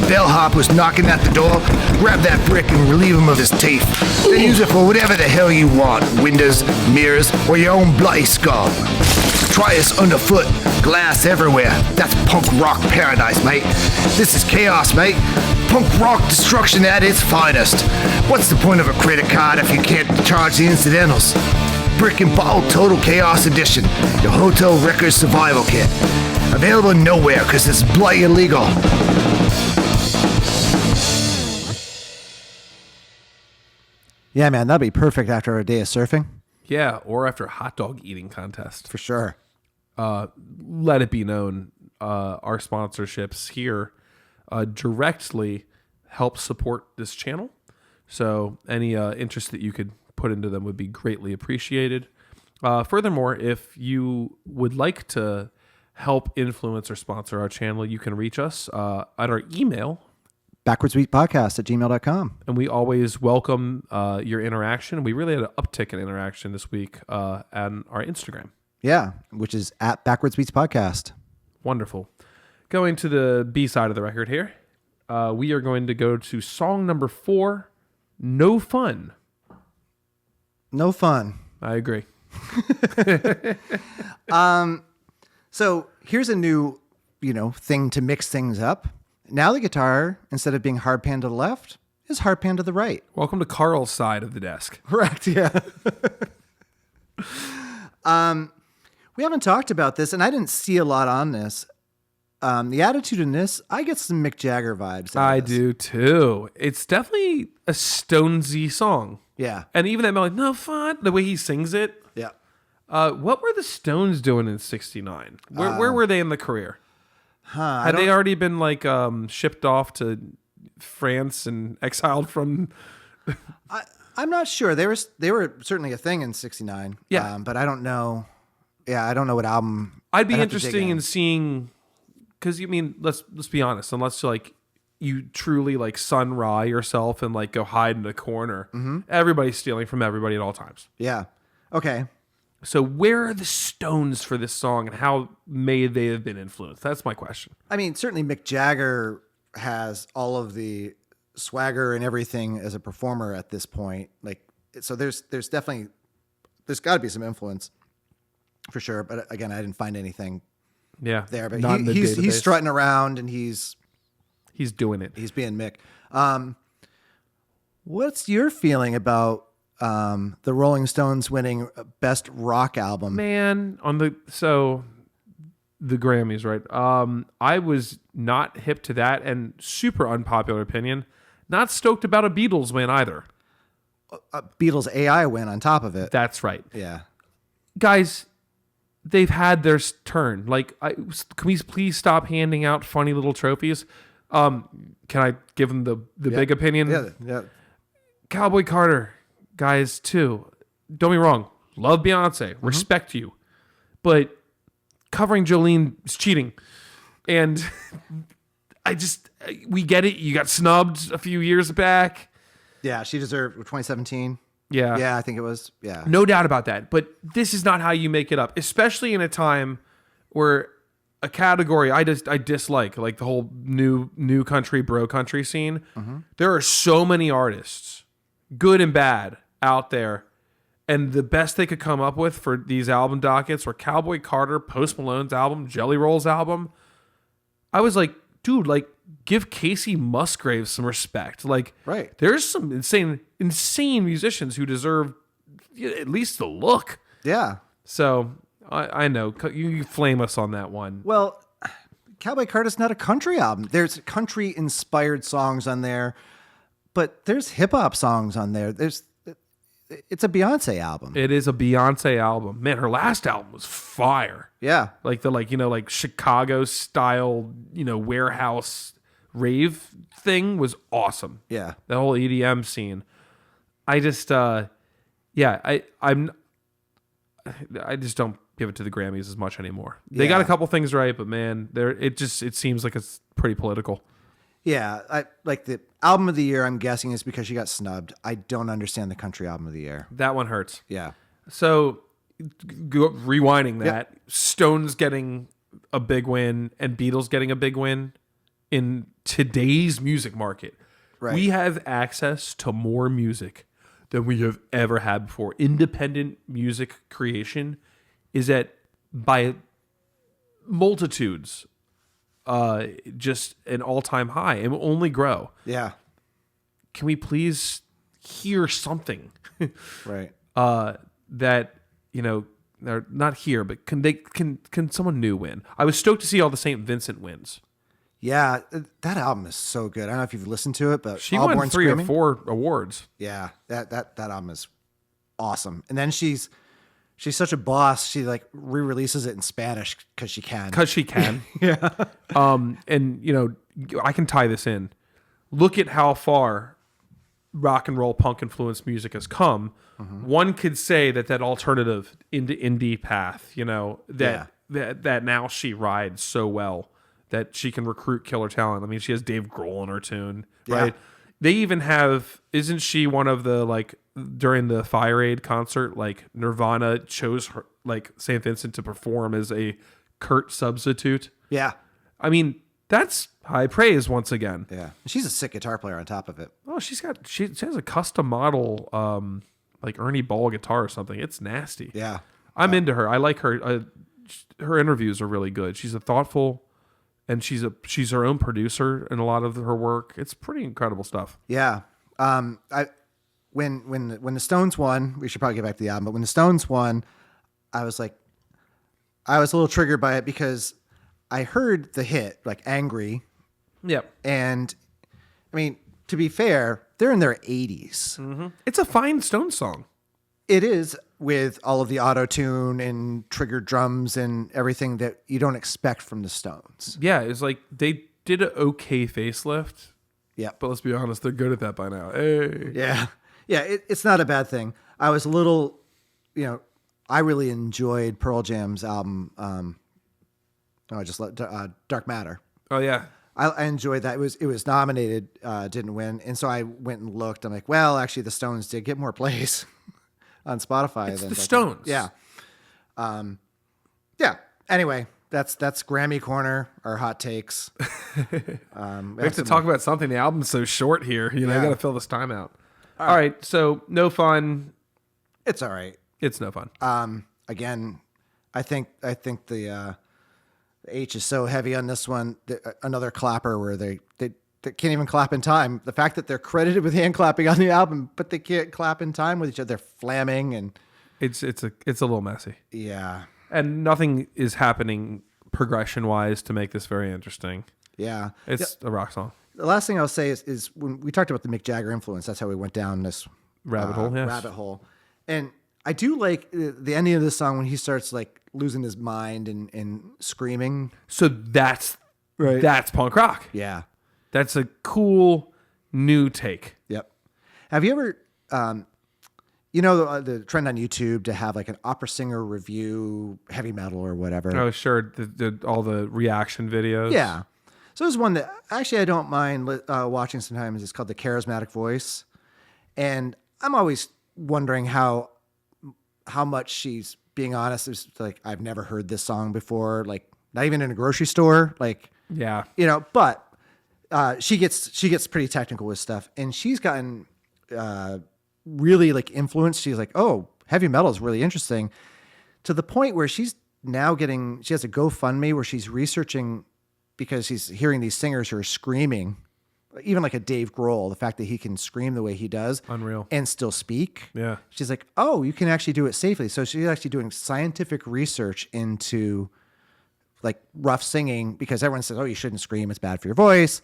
Bellhop was knocking at the door, grab that brick and relieve him of his teeth. Then use it for whatever the hell you want, windows, mirrors, or your own bloody skull. Try us underfoot, glass everywhere. That's punk rock paradise, mate. This is chaos, mate. Punk rock destruction at its finest. What's the point of a credit card if you can't charge the incidentals? Brick and Bottle Total Chaos Edition, your hotel record survival kit. Available nowhere because it's bloody illegal. Yeah, man, that'd be perfect after a day of surfing. Yeah, or after a hot dog eating contest. For sure. Let it be known, our sponsorships here directly help support this channel. So any interest that you could put into them would be greatly appreciated. Furthermore, if you would like to help influence or sponsor our channel, you can reach us at our email, backwardsbeatpodcast@gmail.com. and we always welcome your interaction. We really had an uptick in interaction this week on our Instagram. Yeah, which is at Backwards Beats Podcast. Wonderful. Going to the B side of the record here, we are going to go to song number 4, No Fun. No fun. I agree. So here's a new, thing to mix things up. Now the guitar, instead of being hard pan to the left, is hard pan to the right. Welcome to Carl's side of the desk. Correct, yeah. We haven't talked about this, and I didn't see a lot on this. The attitude in this, I get some Mick Jagger vibes. I do too. It's definitely a Stonesy song. Yeah. And even that melody, no fun, the way he sings it. Yeah. What were the Stones doing in '69? Where were they in the career? Had they already been shipped off to France and exiled from? I'm not sure. They were certainly a thing in '69. Yeah. But I don't know. Yeah, I don't know what album. I'd be have to dig interested in seeing, because let's be honest. Unless you truly Sun Ra yourself and go hide in a corner, everybody's stealing from everybody at all times. Yeah. Okay. So where are the Stones for this song, and how may they have been influenced? That's my question. I mean, certainly Mick Jagger has all of the swagger and everything as a performer at this point. So there's definitely, there's got to be some influence for sure. But again, I didn't find anything there. But not in the he's database. strutting around and he's doing it. He's being Mick. What's your feeling about the Rolling Stones winning Best Rock Album? Man, the Grammys, right? I was not hip to that, and super unpopular opinion. Not stoked about a Beatles win either. Beatles AI win on top of it. That's right. Yeah. Guys, they've had their turn. Can we please stop handing out funny little trophies? Can I give them the big opinion? Yeah. Cowboy Carter, guys, too. Don't be wrong. Love Beyonce. Respect you. But covering Jolene is cheating. And we get it. You got snubbed a few years back. Yeah, she deserved 2017. Yeah. Yeah, I think it was. Yeah. No doubt about that. But this is not how you make it up, especially in a time where a category I dislike, like the whole new country, bro country scene. There are so many artists, good and bad, out there. And the best they could come up with for these album dockets were Cowboy Carter, Post Malone's album, Jelly Roll's album. I was like, dude, give Casey Musgraves some respect. Right. There's some insane musicians who deserve at least the look. Yeah. So I know you flame us on that one. Well, Cowboy Carter's not a country album. There's country inspired songs on there, but there's hip hop songs on there. It's a Beyonce album. It is a Beyonce album. Man, her last album was fire. Yeah. Chicago style, warehouse rave thing was awesome. Yeah. The whole EDM scene. I just I just don't give it to the Grammys as much anymore. They got a couple things right, but man, it seems like it's pretty political. Yeah, I like the album of the year. I'm guessing is because she got snubbed. I don't understand the country album of the year. That one hurts. Yeah. So, rewinding that, Stones getting a big win and Beatles getting a big win in today's music market. Right. We have access to more music than we have ever had before. Independent music creation is by multitudes just an all-time high and will only grow. Yeah. Can we please hear something? Right. That, they're not here, but can someone new win? I was stoked to see all the St. Vincent wins. Yeah, that album is so good. I don't know if you've listened to it, but She All won Born 3 Screaming, or 4 awards. Yeah, that album is awesome. And then she's such a boss. She re-releases it in Spanish because she can. Because she can. Yeah. And, I can tie this in. Look at how far rock and roll punk influenced music has come. One could say that alternative into indie path, that now she rides so well that she can recruit killer talent. I mean, she has Dave Grohl in her tune, right? Yeah. They even have, isn't she one of the, like, during the Fire Aid concert, like, Nirvana chose her, like, St. Vincent to perform as a Kurt substitute? Yeah. I mean, that's high praise once again. Yeah. She's a sick guitar player on top of it. Oh, she has a custom model, like Ernie Ball guitar or something. It's nasty. Yeah. I'm into her. I like her. Her interviews are really good. She's a thoughtful, and she's her own producer in a lot of her work. It's pretty incredible stuff. Yeah. When the Stones won, we should probably get back to the album, but when the Stones won, I was a little triggered by it because I heard the hit, like Angry. Yep. And I mean, to be fair, they're in their 80s. It's a fine Stones song. It is, with all of the auto-tune and triggered drums and everything that you don't expect from the Stones. Yeah, it's like they did an okay facelift. Yeah. But let's be honest, they're good at that by now. Hey. Yeah. Yeah, it's not a bad thing. I was a little, I really enjoyed Pearl Jam's album, Dark Matter. Oh, yeah. I enjoyed that. It was nominated, didn't win. And so I went and looked. I'm like, well, actually the Stones did get more plays on Spotify. It's than the Stones. Yeah. Yeah. Anyway, that's Grammy Corner, our hot takes. We have to talk about something. The album's so short here. You got to fill this time out. All right. So no fun. It's all right. It's no fun. Again, I think the H is so heavy on this one. Another clapper where they can't even clap in time. The fact that they're credited with hand clapping on the album, but they can't clap in time with each other. They're flamming and It's a little messy. yeah. And nothing is happening progression wise to make this very interesting. Yeah. It's a rock song. The last thing I'll say is when we talked about the Mick Jagger influence, that's how we went down this Rabbit hole. Yes. rabbit hole. And I do like the ending of this song when he starts like losing his mind and screaming. So that's Right. That's punk rock. Yeah. That's a cool new take. Yep. Have you ever, the trend on YouTube to have like an opera singer review heavy metal or whatever? Oh, sure. All the reaction videos. Yeah. So there's one that actually I don't mind watching sometimes. It's called The Charismatic Voice. And I'm always wondering how much she's being honest. It's like, I've never heard this song before, like not even in a grocery store. Like, Yeah. but she gets pretty technical with stuff, and she's gotten really like influenced. She's like, oh, heavy metal is really interesting, to the point where she's now she has a GoFundMe where she's researching, because she's hearing these singers who are screaming, even like a Dave Grohl, the fact that he can scream the way he does, Unreal, and still speak. Yeah. She's like, oh, you can actually do it safely. So she's actually doing scientific research into like rough singing, because everyone says, oh, you shouldn't scream, it's bad for your voice.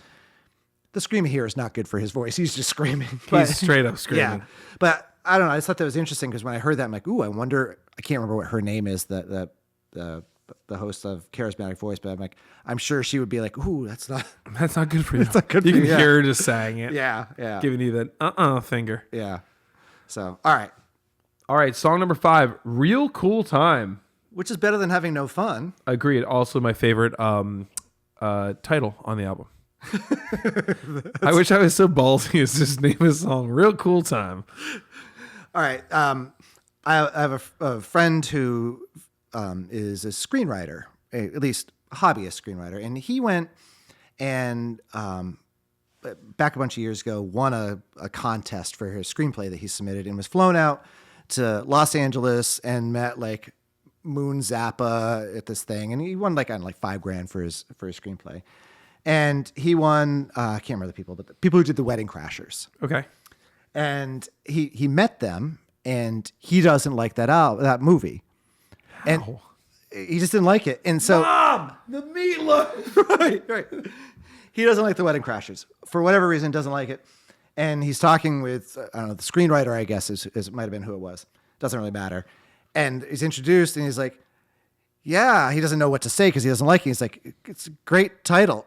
The scream here is not good for his voice. He's just screaming. He's straight up screaming. Yeah. But I don't know. I just thought that was interesting, because when I heard that, I'm like, ooh, I wonder, I can't remember what her name is, the host of Charismatic Voice, but I'm like, I'm sure she would be like, ooh, that's not good for you. That's not good you for can you, yeah. hear her just saying it. Yeah. Yeah. Giving you that finger. Yeah. So, all right. All right, song number 5, Real Cool Time. Which is better than having no fun. Agreed. Also my favorite title on the album. I wish I was so ballsy as just name a song. Real Cool Time. All right. I have a friend who is a screenwriter, at least a hobbyist screenwriter. And he went and back a bunch of years ago won a contest for his screenplay that he submitted, and was flown out to Los Angeles and met like Moon Zappa at this thing. And he won like $5,000 for his screenplay. And he won, I can't remember the people, but the people who did The Wedding Crashers. Okay. And he met them, and he doesn't like that movie. And he just didn't like it. And so Mom, the meatloaf. right. He doesn't like The Wedding Crashers. For whatever reason, doesn't like it. And he's talking with, I don't know, the screenwriter, I guess, is might have been who it was. Doesn't really matter. And he's introduced, and he's like, yeah, he doesn't know what to say because he doesn't like it. He's like, it's a great title.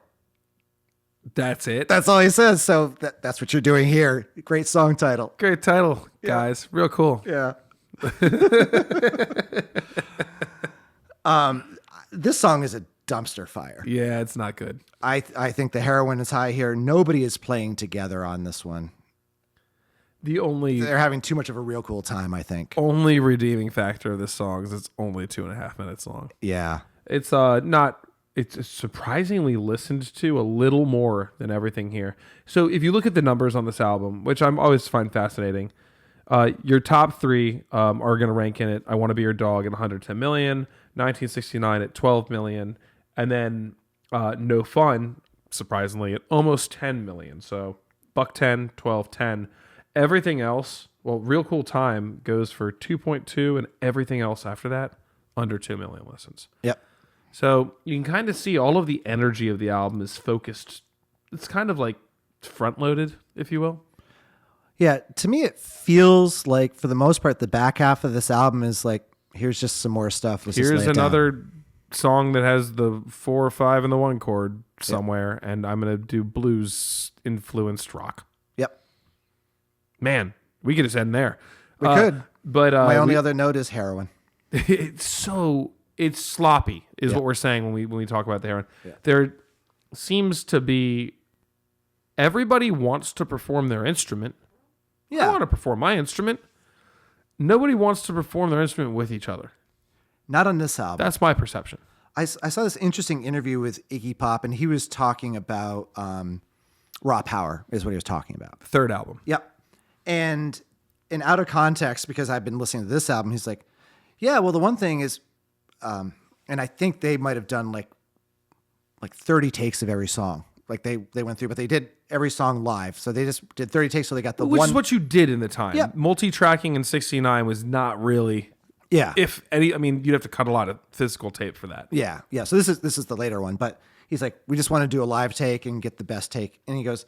That's it. That's all he says. So that's what you're doing here. Great song title. Great title, guys. Real cool. Yeah. This song is a dumpster fire. Yeah, it's not good. I think the heroin is high here. Nobody is playing together on this one. They're having too much of a real cool time, I think. Only redeeming factor of this song is it's only 2.5 minutes long. Yeah. It's it's surprisingly listened to a little more than everything here. So if you look at the numbers on this album, which I'm always find fascinating, your top three are going to rank in it. I Want to Be Your Dog at 110 million, 1969 at 12 million, and then No Fun, surprisingly, at almost 10 million. So buck 10, 12, 10. Everything else, well, Real Cool Time goes for 2.2, and everything else after that, under 2 million listens. Yep. So you can kind of see all of the energy of the album is focused. It's kind of like front-loaded, if you will. Yeah, to me, it feels like, for the most part, the back half of this album is like, here's just some more stuff. Here's another song that has the 4 or 5 and the 1 chord somewhere, and I'm going to do blues-influenced rock. Yep. Man, we could just end there. We could. But my only other note is heroin. It's sloppy, is what we're saying when we talk about the heroin. Yeah. There seems to be everybody wants to perform their instrument. Yeah. I want to perform my instrument. Nobody wants to perform their instrument with each other. Not on this album. That's my perception. I saw this interesting interview with Iggy Pop, and he was talking about raw power is what he was talking about. Third album. Yep. And in out of context, because I've been listening to this album, he's like, yeah, well, the one thing is, and I think they might have done like 30 takes of every song. Like they went through, but they did every song live. So they just did 30 takes. So they got the Which one. is what you did in the time. Yeah. Multi-tracking in 69 was not really. Yeah. If any, I mean, you'd have to cut a lot of physical tape for that. Yeah. Yeah. So this is the later one, but he's like, we just want to do a live take and get the best take. And he goes,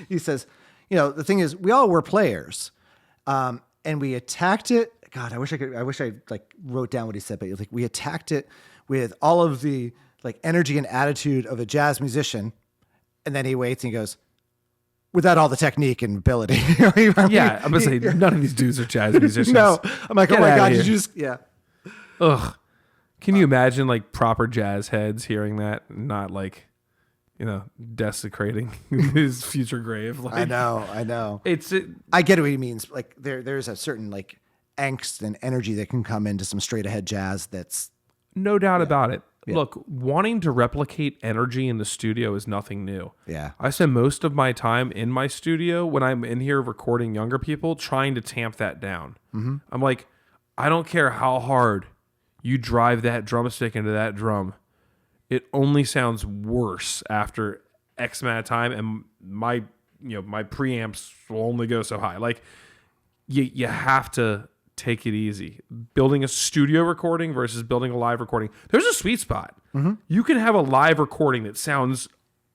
he says, the thing is, we all were players, and we attacked it. God, I wish I like wrote down what he said, but like we attacked it with all of the like energy and attitude of a jazz musician. And then he waits and he goes, without all the technique and ability. Yeah. I'm going to say none of these dudes are jazz musicians. No, I'm like, Get oh my outta God, here. did you just, yeah. Ugh. Can you imagine like proper jazz heads hearing that and not like, desecrating his future grave? Like, I know. I get what he means. Like there's a certain like angst and energy that can come into some straight ahead jazz. That's no doubt about it. Yeah. Look, wanting to replicate energy in the studio is nothing new. Yeah. I spend most of my time in my studio when I'm in here recording younger people trying to tamp that down. Mm-hmm. I'm like, I don't care how hard you drive that drumstick into that drum. It only sounds worse after X amount of time, and my preamps will only go so high. Like, you have to take it easy. Building a studio recording versus building a live recording, there's a sweet spot. Mm-hmm. You can have a live recording that sounds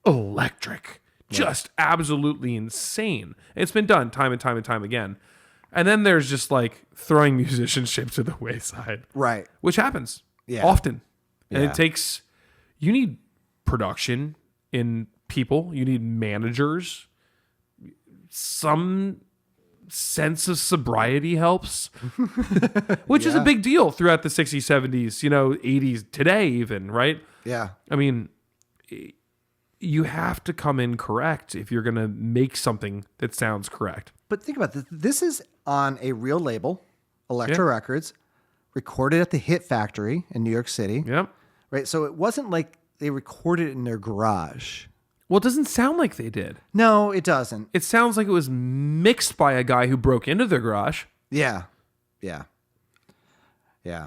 electric, just absolutely insane. It's been done time and time and time again. And then there's just like throwing musicianship to the wayside, right? Which happens often, and it takes. You need production in people. You need managers. Some sense of sobriety helps, which is a big deal throughout the 60s, 70s, 80s, today even, right? Yeah. I mean, you have to come in correct if you're going to make something that sounds correct. But think about this. This is on a real label, Elektra Records, recorded at the Hit Factory in New York City. Yep. Right. So it wasn't like they recorded it in their garage. Well, it doesn't sound like they did. No, it doesn't. It sounds like it was mixed by a guy who broke into their garage. Yeah. Yeah. Yeah.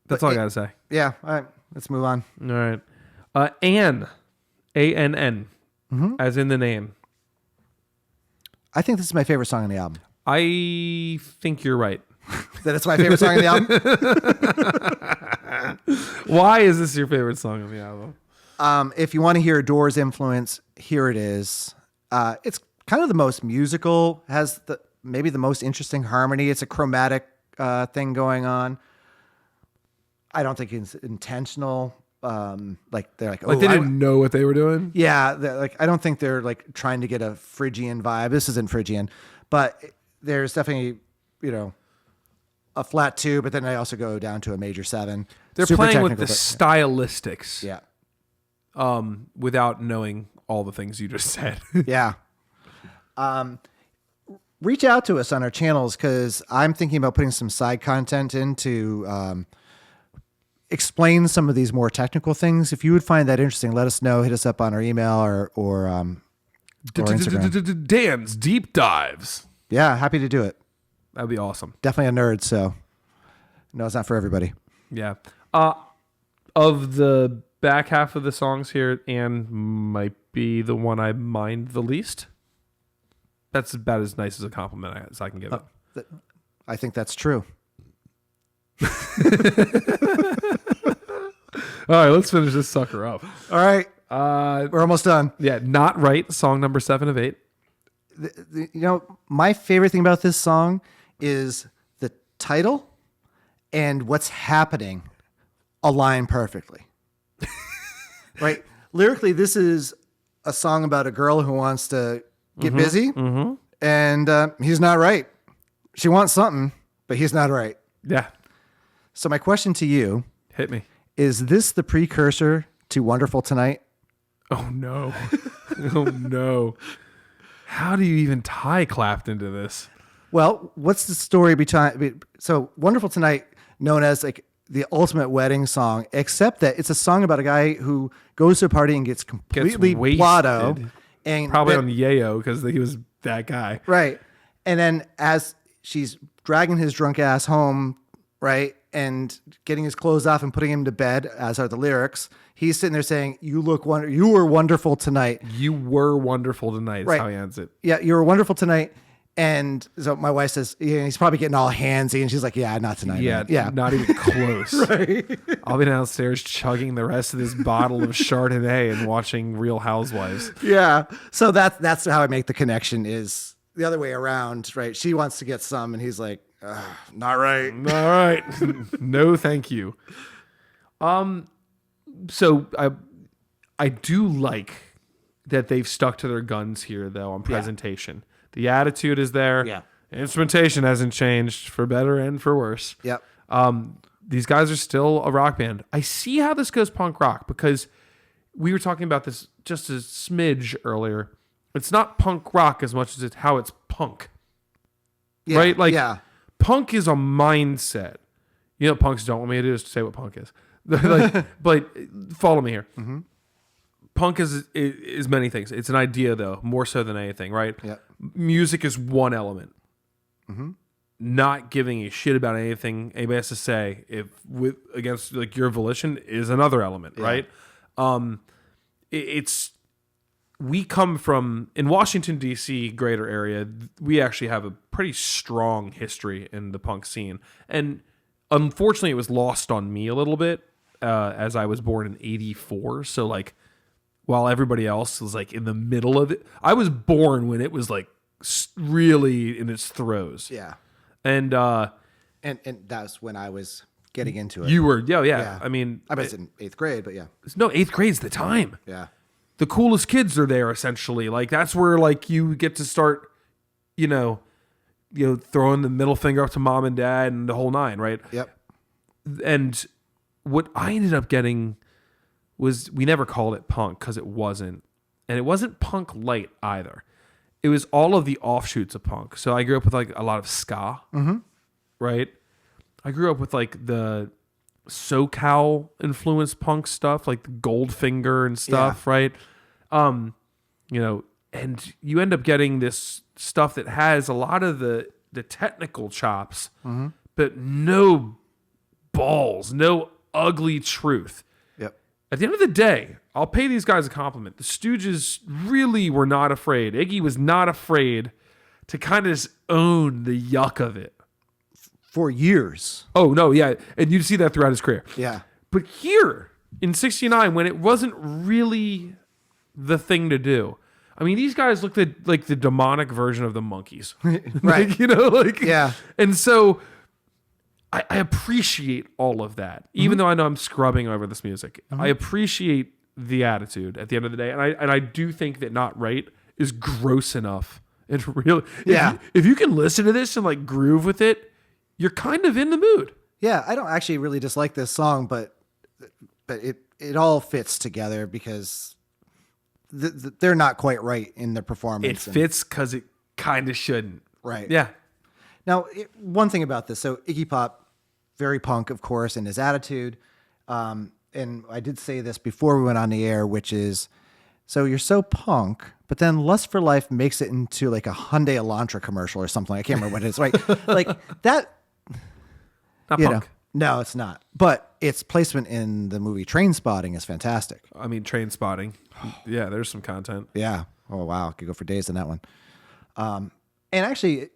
That's all I got to say. Yeah. All right. Let's move on. All right. Ann. A-N-N. Mm-hmm. As in the name. I think this is my favorite song on the album. I think you're right. That it's my favorite song on the album? Why is this your favorite song on the album? If you want to hear Doors influence, here it is. It's kind of the most musical, has maybe the most interesting harmony. It's a chromatic thing going on. I don't think it's intentional. like they're like, Like oh, they didn't know what they were doing. yeah, like I don't think they're like trying to get a Phrygian vibe. This isn't Phrygian, but there's definitely, you know, a flat 2, but then they also go down to a major 7. They're Super playing with the technical, stylistics, yeah, without knowing all the things you just said. yeah. Reach out to us on our channels because I'm thinking about putting some side content in to explain some of these more technical things. If you would find that interesting, let us know. Hit us up on our email or Instagram. Dan's Deep Dives. Yeah, happy to do it. That'd be awesome. Definitely a nerd, so no, it's not for everybody. Yeah. Of the back half of the songs here, and might be the one I mind the least. That's about as nice as a compliment as I can give it. I think that's true. All right, let's finish this sucker up. All right. We're almost done. Yeah, Not Right, song number 7 of 8. You know, my favorite thing about this song is the title and what's happening align perfectly. Right? Lyrically, this is a song about a girl who wants to get busy, and he's not right. She wants something, but he's not right. Yeah, So my question to you, hit me. is this the precursor to Wonderful Tonight? Oh, no. Oh, no. How do you even tie Clapton to this? Well, what's the story behind? So Wonderful Tonight, known as like the ultimate wedding song, except that it's a song about a guy who goes to a party and gets completely wasted. blotto. And Probably then- on Yayo because he was that guy. right. And then as she's dragging his drunk ass home, right, and getting his clothes off and putting him to bed, as are the lyrics, he's sitting there saying, you were wonderful tonight. You were wonderful tonight is Right. how he ends it. Yeah, you were wonderful tonight. And so my wife says, yeah, he's probably getting all handsy. And she's like, yeah, not tonight. Yeah, man. Yeah. not even close. Right. I'll be downstairs chugging the rest of this bottle of Chardonnay and watching Real Housewives. Yeah. So that's how I make the connection is the other way around, right? She wants to get some and he's like, not right. All right. No, thank you. So I do like that they've stuck to their guns here though on presentation. The attitude is there. Yeah. Instrumentation hasn't changed for better and for worse. Yep. These guys are still a rock band. I see how this goes punk rock because we were talking about this just a smidge earlier. It's not punk rock as much as it's how it's punk. Yeah. Right? Like yeah. punk is a mindset. You know what punks don't want me to do is to say what punk is. Like, but follow me here. Mm-hmm. Punk is many things. It's an idea though, more so than anything, right? Yep. Music is one element. Mm-hmm. Not giving a shit about anything anybody has to say against like your volition is another element, right? We come from in Washington D.C. greater area. We actually have a pretty strong history in the punk scene, and unfortunately, it was lost on me a little bit as I was born in '84. So like, while everybody else was like in the middle of it, I was born when it was like really in its throes. Yeah. And that's when I was getting into it. you were, yeah. I mean, I was in 8th grade, but yeah. no, 8th grade's the time. Yeah. The coolest kids are there essentially. Like that's where like you get to start, you know, throwing the middle finger up to mom and dad and the whole nine, right? Yep. And what I ended up getting was we never called it punk because it wasn't. And it wasn't punk light either. It was all of the offshoots of punk. So I grew up with like a lot of ska, right? I grew up with like the SoCal influenced punk stuff, like the Goldfinger and stuff, right? And you end up getting this stuff that has a lot of the technical chops, but no balls, no ugly truth. Yep. At the end of the day, I'll pay these guys a compliment. The Stooges really were not afraid. Iggy was not afraid to kind of just own the yuck of it. For years. Oh, no, yeah. And you see that throughout his career. Yeah. But here, in 69, when it wasn't really the thing to do, I mean, these guys looked like the demonic version of the Monkees. Right. Like, Yeah. And so I appreciate all of that, even though I know I'm scrubbing over this music. I appreciate the attitude at the end of the day, and I do think that Not Right is gross enough. And really, if you can listen to this and like groove with it, you're kind of in the mood. Yeah, I don't actually really dislike this song, but it all fits together because they're not quite right in their performance. It fits because it kind of shouldn't. Right. Yeah. Now, one thing about this, so Iggy Pop, very punk, of course, in his attitude. And I did say this before we went on the air, which is, so you're so punk, but then Lust for Life makes it into like a Hyundai Elantra commercial or something. I can't remember what it is. Right? Like that. Not punk. No, it's not. But its placement in the movie Train Spotting is fantastic. I mean, Train Spotting. Yeah, there's some content. Yeah. Oh, wow. Could go for days on that one. And actually,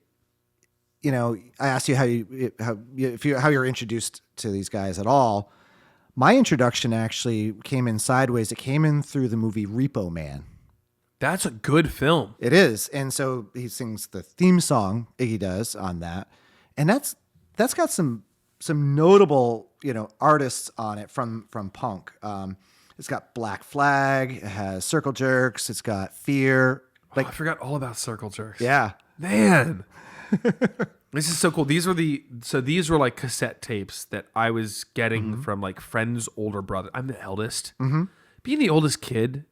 you know, I asked you how you're introduced to these guys at all. My introduction actually came in sideways. It came in through the movie Repo Man. That's a good film. It is. And so he sings the theme song, Iggy does, on that. And that's got some notable, you know, artists on it from punk. It's got Black Flag, it has Circle Jerks, it's got Fear. Like I forgot all about Circle Jerks. Yeah. Man. This is so cool. These were like cassette tapes that I was getting from like friends' older brother. I'm the eldest. Being the oldest kid,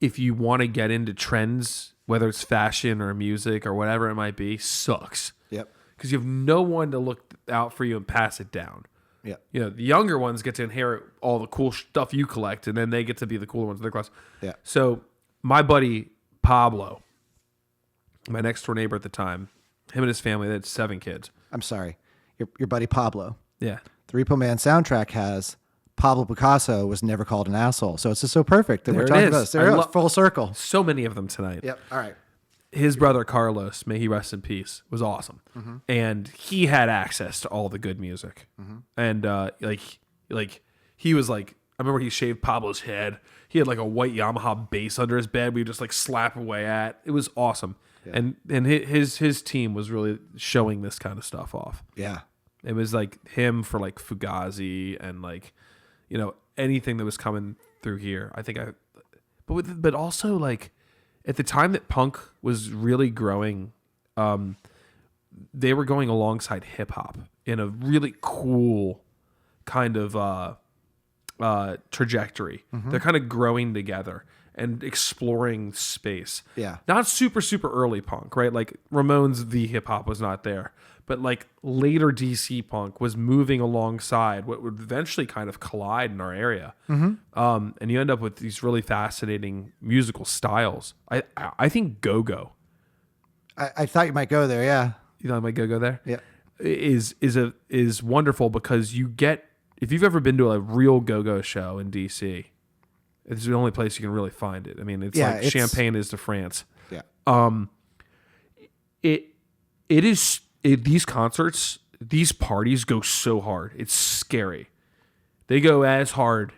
if you want to get into trends, whether it's fashion or music or whatever it might be, sucks. Yep. Because you have no one to look out for you and pass it down. Yeah. You know, the younger ones get to inherit all the cool stuff you collect, and then they get to be the cooler ones in their class. Yeah. So my buddy Pablo, my next door neighbor at the time, him and his family, they had 7 kids. I'm sorry. Your buddy Pablo. Yeah. The Repo Man soundtrack has Pablo Picasso was never called an asshole. So it's just so perfect that There we're it talking is. about this. There it is. Full circle. So many of them tonight. Yep. All right. His brother Carlos, may he rest in peace, was awesome, and he had access to all the good music. And like he was like, I remember he shaved Pablo's head. He had like a white Yamaha bass under his bed. We just like slap away at. It was awesome, and his team was really showing this kind of stuff off. Yeah. It was like him for like Fugazi and like, you know, anything that was coming through here. I think but also like. At the time that punk was really growing, they were going alongside hip hop in a really cool kind of trajectory. They're kind of growing together and exploring space. Yeah. Not super, super early punk, right? Like Ramones v hip hop was not there. But like later DC punk was moving alongside what would eventually kind of collide in our area. And you end up with these really fascinating musical styles. I think go-go. I thought you might go there. Yeah. You know, I might go there. Yeah. Is wonderful because you get, if you've ever been to a real go-go show in DC, it's the only place you can really find it. I mean, it's like Champagne is to France. Yeah. These concerts, these parties go so hard. It's scary. They go as hard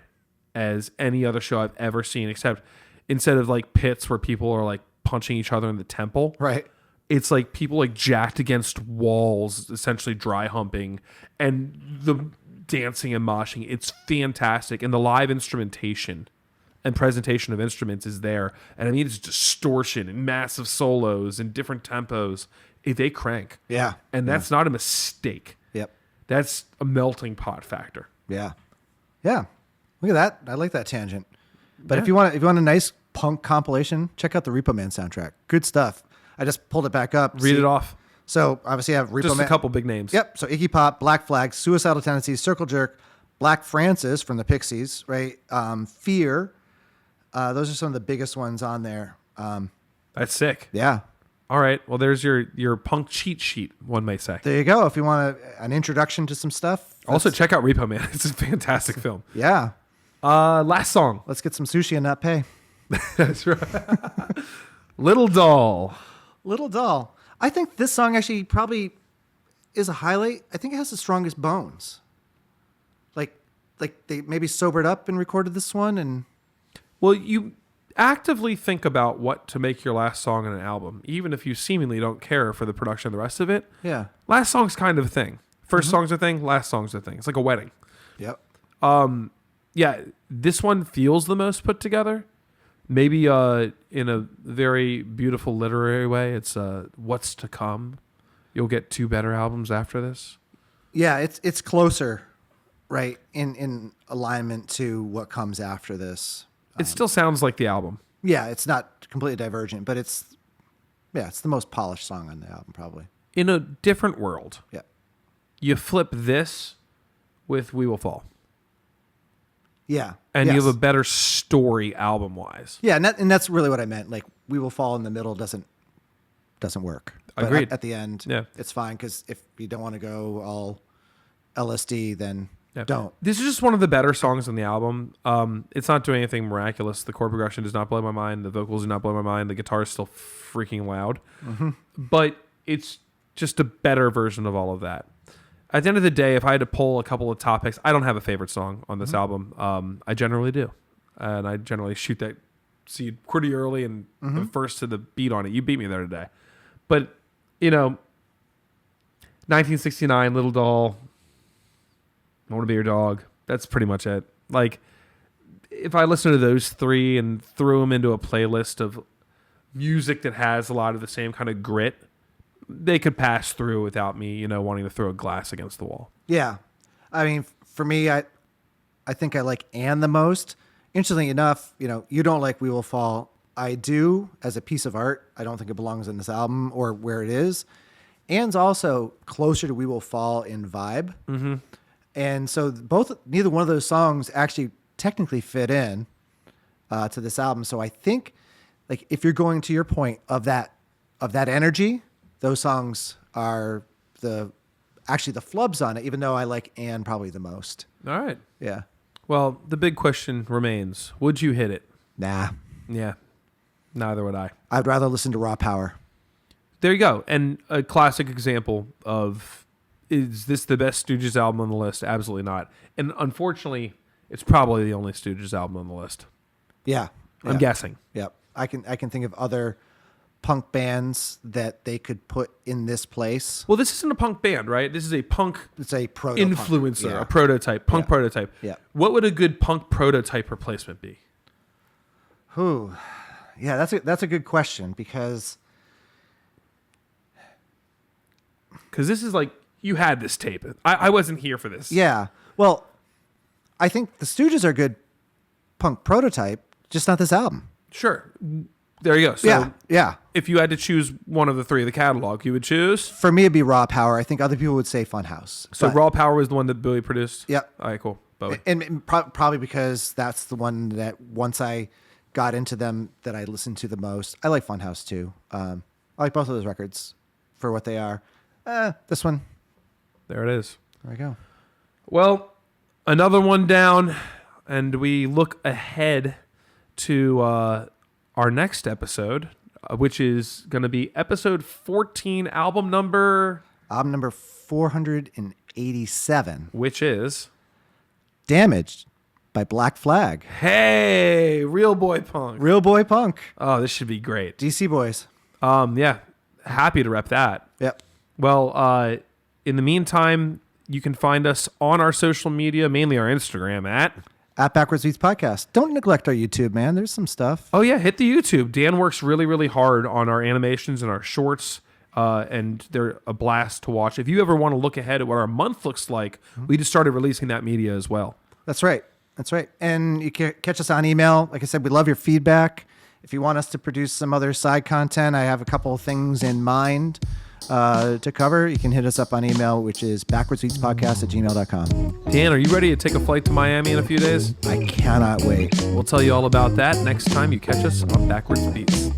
as any other show I've ever seen, except instead of like pits where people are like punching each other in the temple. Right. It's like people like jacked against walls, essentially dry humping, and the dancing and moshing. It's fantastic. And the live instrumentation and presentation of instruments is there. And I mean, it's distortion and massive solos and different tempos. They crank. Yeah. And that's not a mistake. Yep. That's a melting pot factor. Yeah. Yeah. Look at that. I like that tangent. But if you want a nice punk compilation, check out the Repo Man soundtrack. Good stuff. I just pulled it back up. Read it off. So obviously I have Repo Just Man. a couple big names. Yep. So Iggy Pop, Black Flag, Suicidal Tendencies, Circle Jerk, Black Francis from the Pixies, right? Fear. Those are some of the biggest ones on there. That's sick. Yeah. All right. Well, there's your punk cheat sheet, one may say. There you go. If you want an introduction to some stuff. Also, check out Repo Man. It's a fantastic film. Yeah. Last song. Let's get some sushi and not pay. That's right. Little Doll. Little Doll. I think this song actually probably is a highlight. I think it has the strongest bones. Like they maybe sobered up and recorded this one. And Well, you actively think about what to make your last song on an album, even if you seemingly don't care for the production of the rest of it. yeah. Last song's kind of a thing. First song's a thing, last song's a thing. It's like a wedding. Yep. Yeah, this one feels the most put together. Maybe in a very beautiful literary way. It's what's to come. You'll get 2 better albums after this. Yeah, it's closer, right, in alignment to what comes after this. It still sounds like the album. Yeah, it's not completely divergent, but it's the most polished song on the album, probably. In a different world, Yeah. you flip this with We Will Fall. Yeah. And yes. you have a better story album-wise. Yeah, and that's really what I meant. Like, We Will Fall in the middle doesn't work. But Agreed. At the end, Yeah. it's fine, because if you don't want to go all LSD, then Yeah. don't. This is just one of the better songs on the album. It's not doing anything miraculous. The chord progression does not blow my mind. The vocals do not blow my mind. The guitar is still freaking loud. But it's just a better version of all of that. At the end of the day, if I had to pull a couple of topics, I don't have a favorite song on this album. I generally do. And I generally shoot that seed pretty early and the first to the beat on it. You beat me there today. But, 1969, Little Doll, I Want to Be Your Dog. That's pretty much it. Like, if I listen to those 3 and threw them into a playlist of music that has a lot of the same kind of grit, they could pass through without me, wanting to throw a glass against the wall. Yeah. I mean, for me, I think I like Anne the most. Interestingly enough, you don't like We Will Fall. I do, as a piece of art. I don't think it belongs in this album or where it is. Anne's also closer to We Will Fall in vibe. Mm-hmm. And so neither one of those songs actually technically fit in to this album. So I think, like, if you're going to your point of that energy, those songs are the flubs on it, even though I like Anne probably the most. All right. Yeah. Well, the big question remains, would you hit it? Nah. Yeah. Neither would I. I'd rather listen to Raw Power. There you go. And a classic example of, is this the best Stooges album on the list? Absolutely not. And unfortunately, it's probably the only Stooges album on the list. Yeah. I'm guessing. Yep. I can think of other punk bands that they could put in this place. Well, this isn't a punk band, right? This is a punk It's a proto-punk. influencer, Yeah. a prototype, punk prototype. Yeah. What would a good punk prototype replacement be? Whew. Yeah, that's a good question, because this is like, you had this tape. I wasn't here for this. yeah. Well, I think the Stooges are a good punk prototype, just not this album. Sure. There you go. So Yeah. if you had to choose one of the 3 of the catalog, you would choose? For me, it'd be Raw Power. I think other people would say Funhouse. So But- Raw Power was the one that Bowie produced? Yep. All right, cool. Bowie. And probably because that's the one that once I got into them that I listened to the most. I like Funhouse too. I like both of those records for what they are. This one. There it is. There we go. Well, another one down, and we look ahead to our next episode, which is going to be episode 14, album number 487. Which is Damaged by Black Flag. Hey, Real Boy Punk. Real Boy Punk. Oh, this should be great. DC Boys. Yeah, happy to rep that. Yep. Well, in the meantime, you can find us on our social media, mainly our Instagram At Backwards Beats Podcast. Don't neglect our YouTube, man. There's some stuff. Oh, yeah, hit the YouTube. Dan works really, really hard on our animations and our shorts, and they're a blast to watch. If you ever want to look ahead at what our month looks like, we just started releasing that media as well. That's right. And you can catch us on email. Like I said, we love your feedback. If you want us to produce some other side content, I have a couple of things in mind to cover. You can hit us up on email, which is backwardsbeatspodcast@gmail.com. Dan, are you ready to take a flight to Miami in a few days? I cannot wait. We'll tell you all about that next time you catch us on Backwards Beats.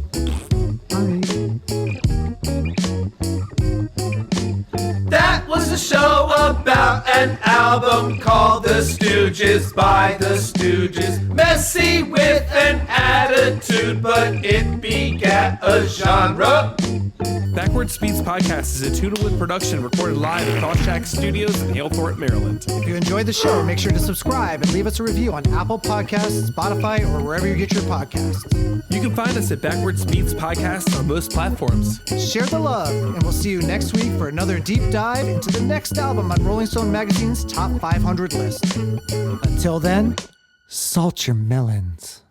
That was a show about an album called The Stooges by The Stooges. Messy with an attitude, but it begat a genre. Backwards Backwards Speeds Podcast is a Tune-A-Win production recorded live at Crosstrack Studios in Halethorpe, Maryland. If you enjoyed the show, make sure to subscribe and leave us a review on Apple Podcasts, Spotify, or wherever you get your podcasts. You can find us at Backwards Speeds Podcast on most platforms. Share the love, and we'll see you next week for another deep dive into the next album on Rolling Stone Magazine's Top 500 list. Until then, salt your melons.